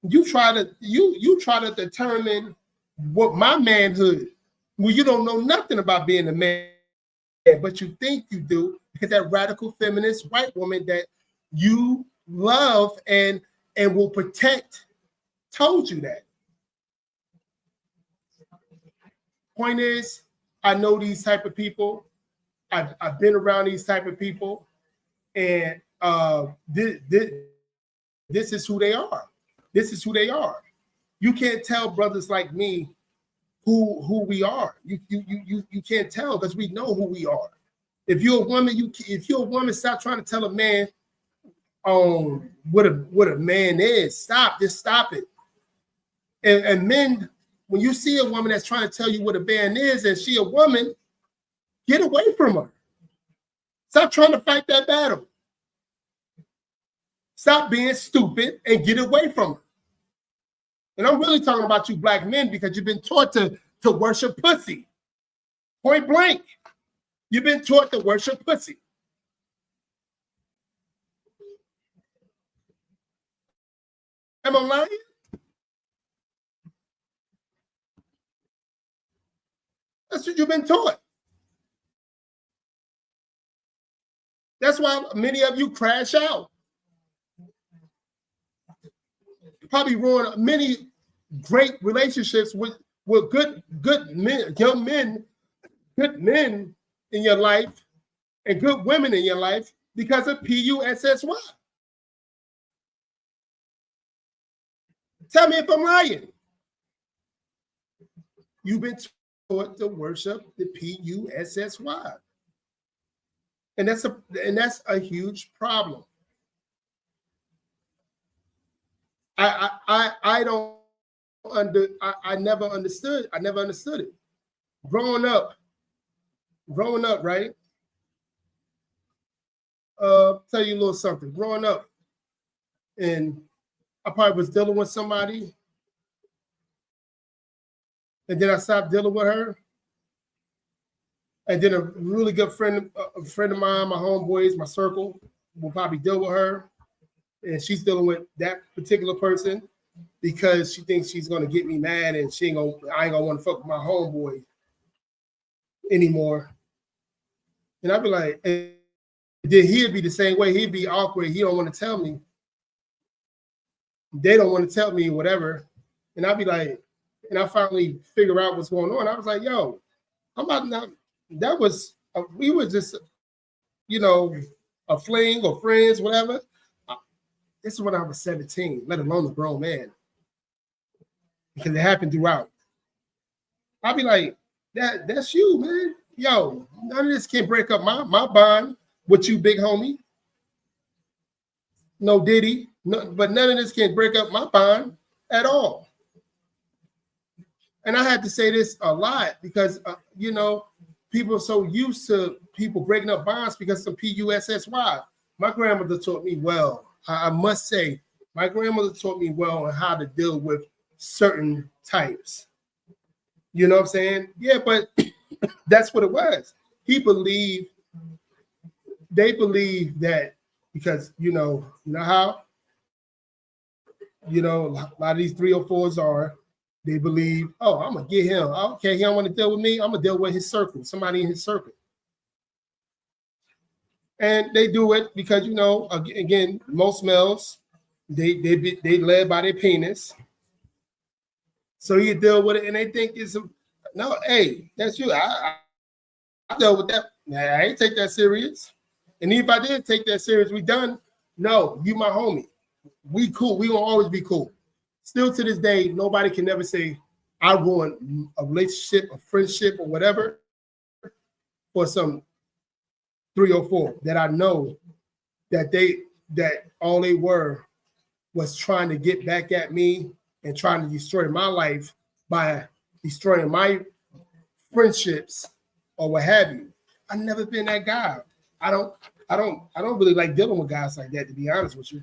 You try to determine what my manhood, well, you don't know nothing about being a man, but you think you do, because that radical feminist white woman that you love and will protect told you that. Point is, I know these type of people. I've been around these type of people, and this is who they are. This is who they are. You can't tell brothers like me who we are. You can't tell because we know who we are. If you're a woman, stop trying to tell a man what a man is. Stop. Just stop it. And men, when you see a woman that's trying to tell you what a man is and she a woman, get away from her. Stop trying to fight that battle. Stop being stupid and get away from her. And I'm really talking about you black men because you've been taught to worship pussy. Point blank. You've been taught to worship pussy. Am I lying? That's what you've been taught. That's why many of you crash out. Probably ruin many great relationships with good men, young men, good men in your life, and good women in your life because of PUSSY. Tell me if I'm lying. You've been taught to worship the PUSSY. And that's a huge problem. I never understood it. Growing up, right? Tell you a little something. Growing up, and I probably was dealing with somebody, and then I stopped dealing with her. And then a really good friend of mine, my homeboys, my circle, will probably deal with her. And she's dealing with that particular person because she thinks she's gonna get me mad and I ain't gonna want to fuck with my homeboy anymore. And I'd be like, and then he'd be the same way. He'd be awkward. He don't want to tell me. They don't want to tell me whatever. And I'd be like, and I finally figure out what's going on. I was like, yo, I'm about now. That was, we were just, a fling or friends, whatever. This is when I was 17, let alone a grown man. Because it happened throughout. I'll be like, that's you, man. Yo, none of this can break up my bond with you, big homie. No Diddy, but none of this can break up my bond at all. And I had to say this a lot because, people are so used to people breaking up bonds because of some PUSSY. My grandmother taught me well. I must say, my grandmother taught me well on how to deal with certain types. You know what I'm saying? Yeah, but that's what it was. They believe that because, you know how, a lot of these 304s are, they believe, oh, I'm going to get him. Okay, he don't want to deal with me. I'm going to deal with his circle, somebody in his circle. And they do it because, again, most males, they led by their penis. So you deal with it and they think it's no, hey, that's you. I dealt with that. Nah, I ain't take that serious. And if I did take that serious, we done. No, you my homie. We cool. We gonna always be cool. Still to this day, nobody can never say I ruined a relationship, a friendship, or whatever for some 304 that I know that all they were was trying to get back at me and trying to destroy my life by destroying my friendships or what have you. I've never been that guy. I don't really like dealing with guys like that, to be honest with you.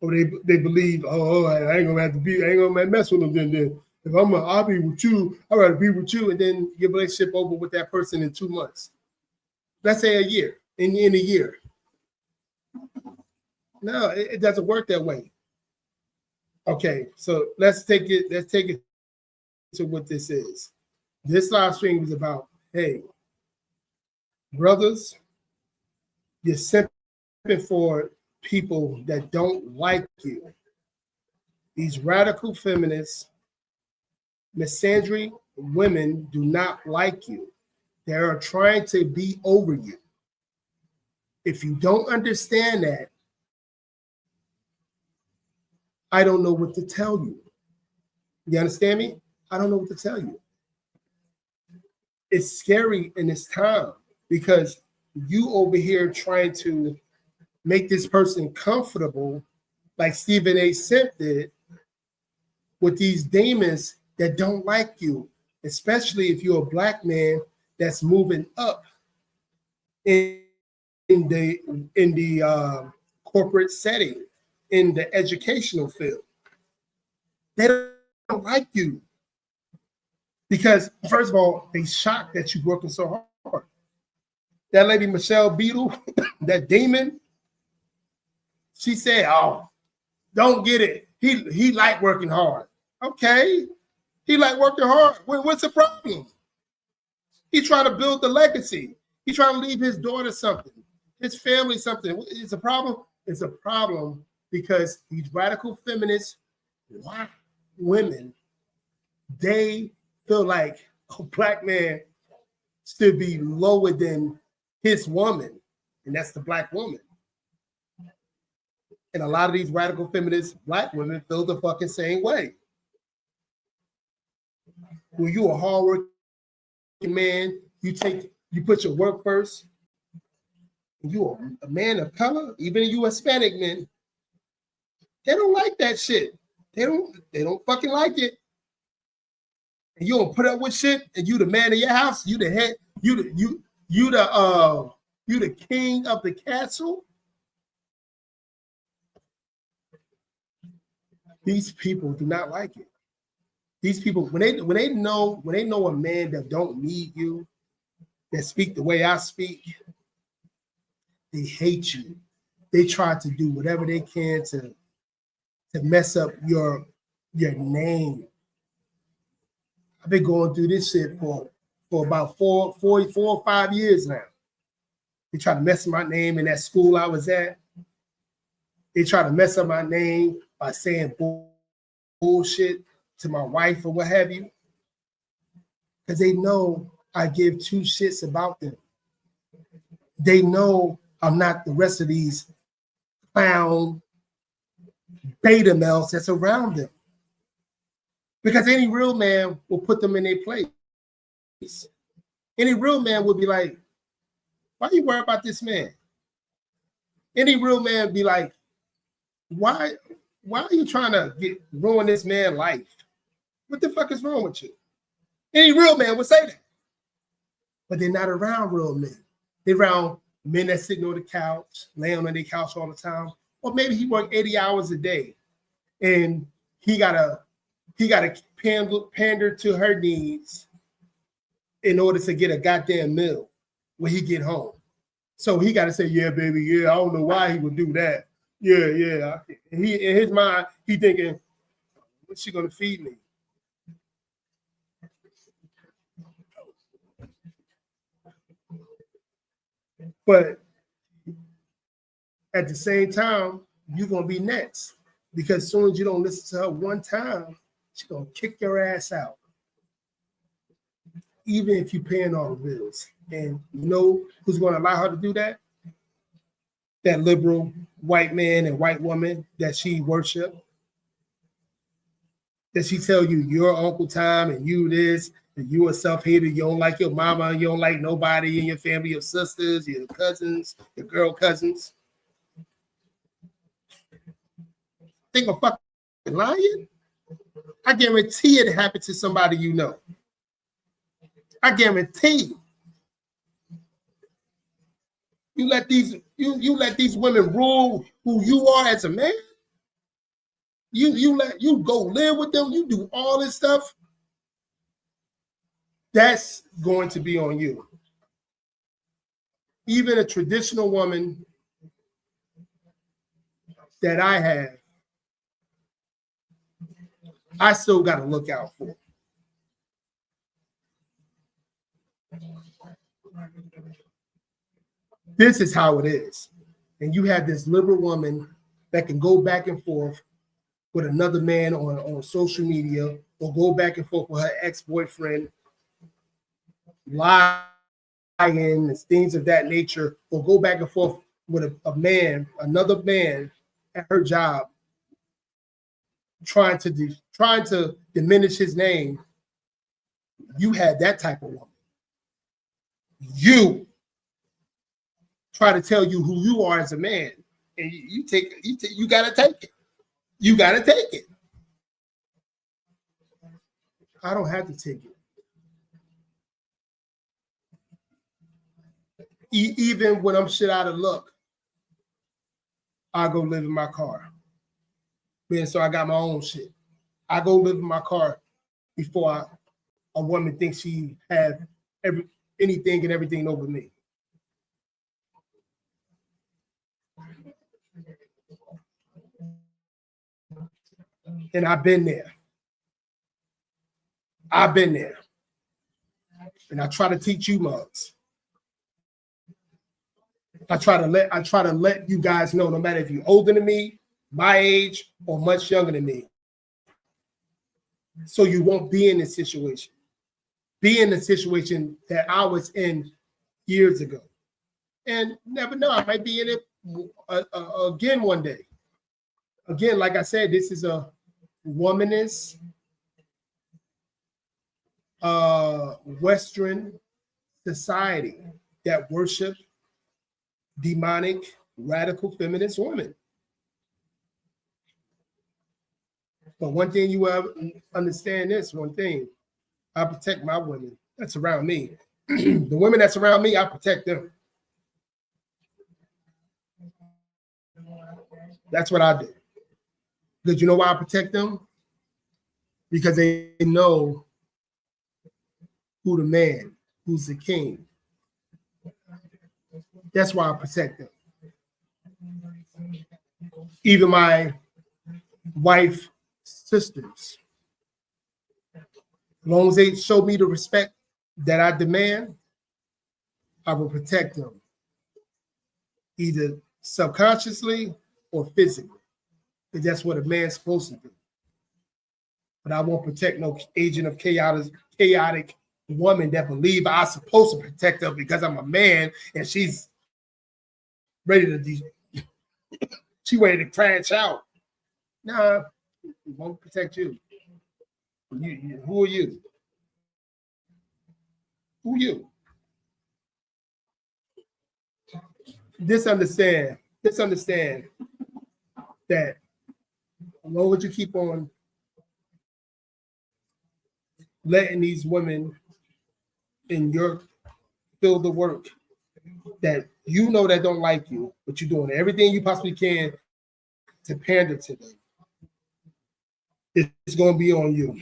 Or they believe, I ain't gonna mess with them then. If I'll be with you, I'd rather be with you, and then your relationship over with that person in 2 months. Let's say a year, in a year. No, it doesn't work that way. Okay, so let's take it to what this is. This live stream is about, hey, brothers, you're simping for people that don't like you. These radical feminists, misandry women do not like you. They are trying to be over you. If you don't understand that, I don't know what to tell you. You understand me? I don't know what to tell you. It's scary in this time because you over here trying to make this person comfortable, like Stephen A. Smith did, with these demons that don't like you, especially if you're a black man that's moving up in the corporate setting, in the educational field. They don't like you because, first of all, they shocked that you're working so hard. That lady Michelle Beadle, that demon, she said, "Oh, don't get it. He like working hard." Okay, he like working hard. What's the problem? He trying to build the legacy. He trying to leave his daughter something, his family something. It's a problem. It's a problem because these radical feminists, black women, they feel like a black man should be lower than his woman, and that's the black woman. And a lot of these radical feminist black women feel the fucking same way. When you a hardworking man, you put your work first. You a man of color, even you Hispanic men, they don't like that shit. They don't fucking like it. And you don't put up with shit, and you the man of your house, you the head, you the king of the castle. These people do not like it. These people, when they know a man that don't need you, that speak the way I speak, they hate you. They try to do whatever they can to mess up your name. I've been going through this shit for about 4 or 5 years now. They try to mess up my name in that school I was at. They try to mess up my name by saying bullshit to my wife or what have you. Because they know I give two shits about them. They know I'm not the rest of these clown beta males that's around them. Because any real man will put them in their place. Any real man would be like, why are you worried about this man? Any real man would be like, why are you trying to ruin this man's life? What the fuck is wrong with you? Any real man would say that. But they're not around real men. They're around men that sitting on the couch, laying on their couch all the time. Or maybe he worked 80 hours a day and he gotta pander to her needs in order to get a goddamn meal when he get home. So he gotta say, yeah, baby, yeah, I don't know why he would do that. Yeah. And he, in his mind, he thinking, what's she gonna feed me? But at the same time, you're gonna be next. Because as soon as you don't listen to her one time, she's gonna kick your ass out. Even if you're paying all the bills. And you know who's gonna allow her to do that? That liberal white man and white woman that she worship. That she tell you you're Uncle Tom and you this, and you a self-hater, you don't like your mama, you don't like nobody in your family, your sisters, your cousins, your girl cousins. Think I'm fucking lying? I guarantee it happened to somebody you know. I guarantee. You let these women rule who you are as a man. You go live with them. You do all this stuff. That's going to be on you. Even a traditional woman that I have, I still got to look out for. This is how it is. and you have this liberal woman that can go back and forth with another man on social media, or go back and forth with her ex-boyfriend, lying and things of that nature, or go back and forth with a man, another man at her job, trying to diminish his name. You had that type of woman. You try to tell you who you are as a man, and you gotta take it. You gotta take it. I don't have to take it. Even when I'm shit out of luck, I go live in my car. Man, so I got my own shit. I go live in my car before a woman thinks she have anything and everything over me. And I've been there. And I try to teach you mugs. I try to let you guys know, no matter if you're older than me, my age, or much younger than me, so you won't be in this situation. Be in the situation that I was in years ago. And never know, I might be in it again one day. Again, like I said, this is a womanist, Western society that worship demonic, radical feminist women. But one thing you have understand this, one thing, I protect my women that's around me. The women that's around me, I protect them. That's what I do. Because you know why I protect them? Because they know who the man, who's the king. That's why I protect them. Even my wife, sisters, as long as they show me the respect that I demand, I will protect them, either subconsciously or physically, because that's what a man's supposed to do. But I won't protect no agent of chaotic woman that believe I'm supposed to protect her because I'm a man and she's ready to crash out. Nah, we won't protect you. Who are you? Who are you? Just understand that as long as you keep on letting these women in your field of work that you know that don't like you, but you're doing everything you possibly can to pander to them, it's going to be on you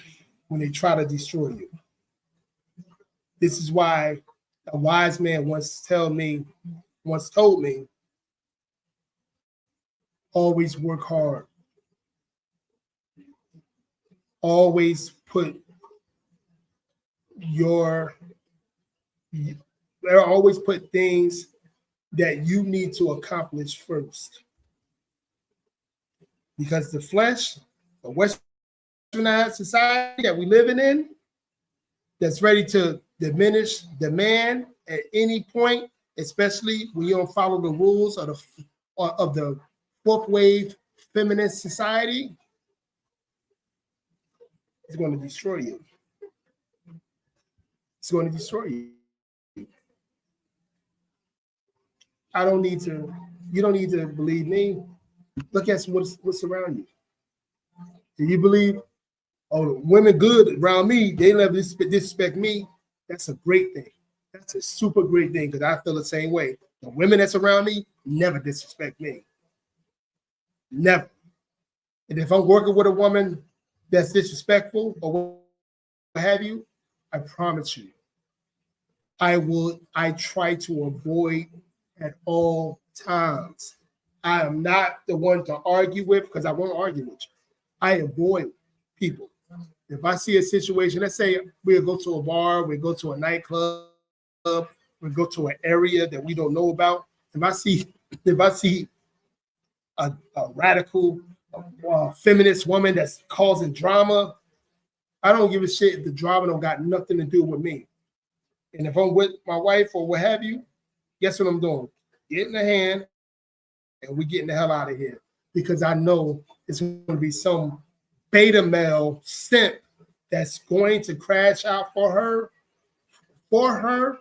when they try to destroy you. This is why a wise man once told me, always work hard. Always put things that you need to accomplish first. Because the flesh, the westernized society that we're living in, that's ready to diminish the man at any point, especially when you don't follow the rules of the fourth wave feminist society, it's going to destroy you. It's going to destroy you. You don't need to believe me. Look at what's around you. Do you believe, oh, women good around me, they never disrespect me? That's a great thing. That's a super great thing, because I feel the same way. The women that's around me never disrespect me. Never. And if I'm working with a woman that's disrespectful or what have you, I promise you, I try to avoid at all times. I am not the one to argue with, because I won't argue with you. I avoid people. If I see a situation, let's say we'll go to a bar, we'll go to a nightclub, we'll go to an area that we don't know about. If I see if I see a radical feminist woman that's causing drama, I don't give a shit if the drama don't got nothing to do with me. And if I'm with my wife or what have you, guess what I'm doing? Get in the hand and we getting the hell out of here. Because I know it's going to be some beta male simp that's going to crash out for her, or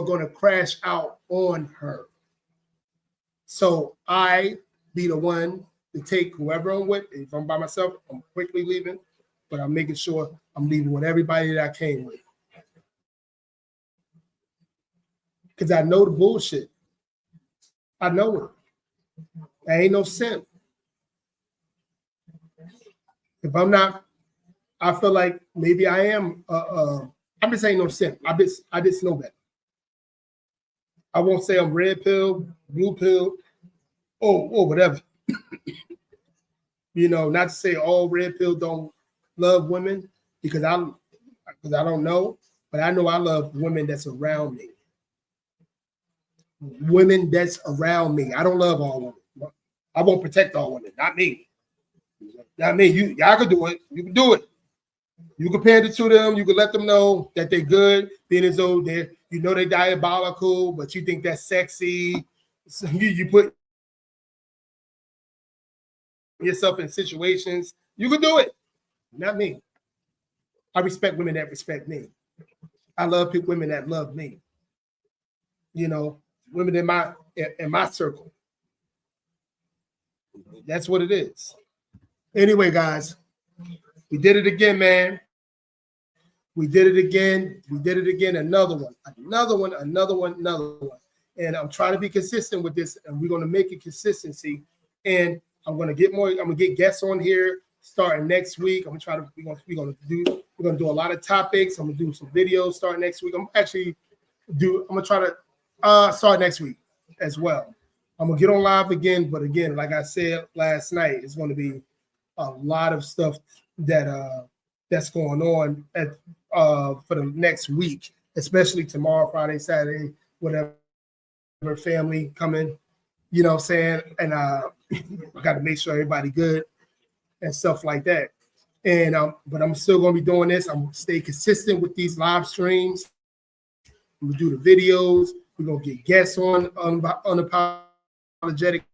going to crash out on her. So I be the one to take whoever I'm with. If I'm by myself, I'm quickly leaving, but I'm making sure I'm leaving with everybody that I came with. Because I know the bullshit. I know it. I ain't no simp. If I'm not, I feel like maybe I am. I'm just ain't no simp. I just know that. I won't say I'm red pill, blue pill, or whatever. You know, not to say all red pill don't love women because I don't know, but I know I love women that's around me. Women that's around me. I don't love all women. I won't protect all women. Not me. Not me. Y'all can do it. You can do it. You can pander to them. You can let them know that they're good, being as though they're, you know, they're diabolical, but you think that's sexy. So you put yourself in situations. You can do it. Not me. I respect women that respect me. I love women that love me. You know, women in my circle. That's what it is. Anyway, guys, we did it again, man. We did it again. We did it again. Another one. And I'm trying to be consistent with this, and we're going to make it consistency. And I'm going to get more. I'm going to get guests on here starting next week. We're going to do a lot of topics. I'm going to do some videos starting next week. I'm going to try to start next week as well. I'm going to get on live again, but again, like I said last night, it's going to be a lot of stuff that's going on for the next week, especially tomorrow, Friday, Saturday, whatever, family coming, you know what I'm saying? And I got to make sure everybody good and stuff like that. And but I'm still going to be doing this. I'm going to stay consistent with these live streams. I'm going to do the videos. We're going to get guests on Unapologetic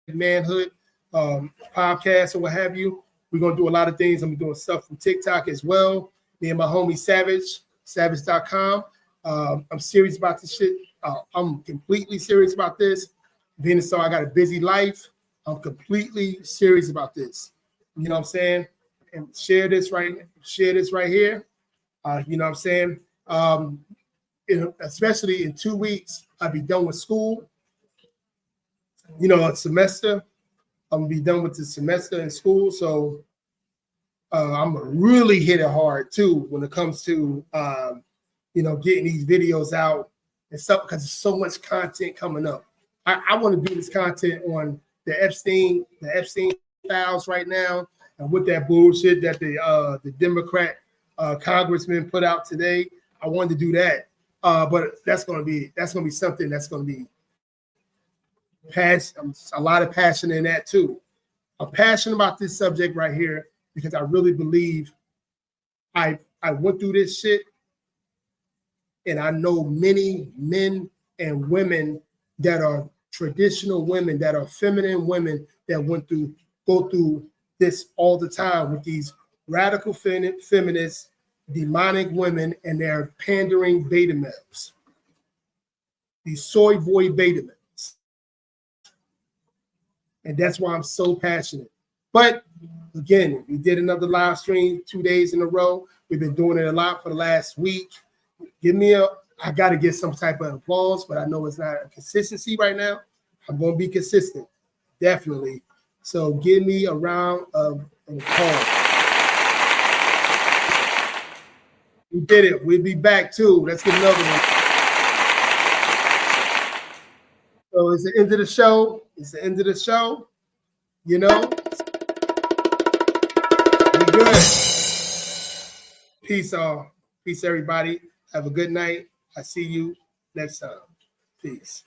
Manhood podcast or what have you. We're going to do a lot of things. I'm doing stuff from TikTok as well. Me and my homie Savage.com. I'm serious about this shit. I'm completely serious about this. Being so I got a busy life, I'm completely serious about this. You know what I'm saying? And share this right here. You know what I'm saying? Especially in 2 weeks, I'll be done with school. You know, a semester. I'm gonna be done with the semester in school, so I'm gonna really hit it hard too when it comes to getting these videos out and stuff, because there's so much content coming up. I want to do this content on the Epstein files right now, and with that bullshit that the Democrat congressman put out today. I wanted to do that, but that's gonna be something that's gonna be a lot of passion in that too. I'm passionate about this subject right here because I really believe I went through this shit, and I know many men and women that are traditional women, that are feminine women that go through this all the time with these radical feminists, demonic women, and their pandering beta males, these soy boy beta males. And that's why I'm so passionate. But again, we did another live stream 2 days in a row. We've been doing it a lot for the last week. I got to get some type of applause, but I know it's not a consistency right now. I'm going to be consistent, definitely. So give me a round of applause. We did it. We'll be back too. Let's get another one. So it's the end of the show. It's the end of the show. You know, we good. Peace all. Peace, everybody. Have a good night. I see you next time. Peace.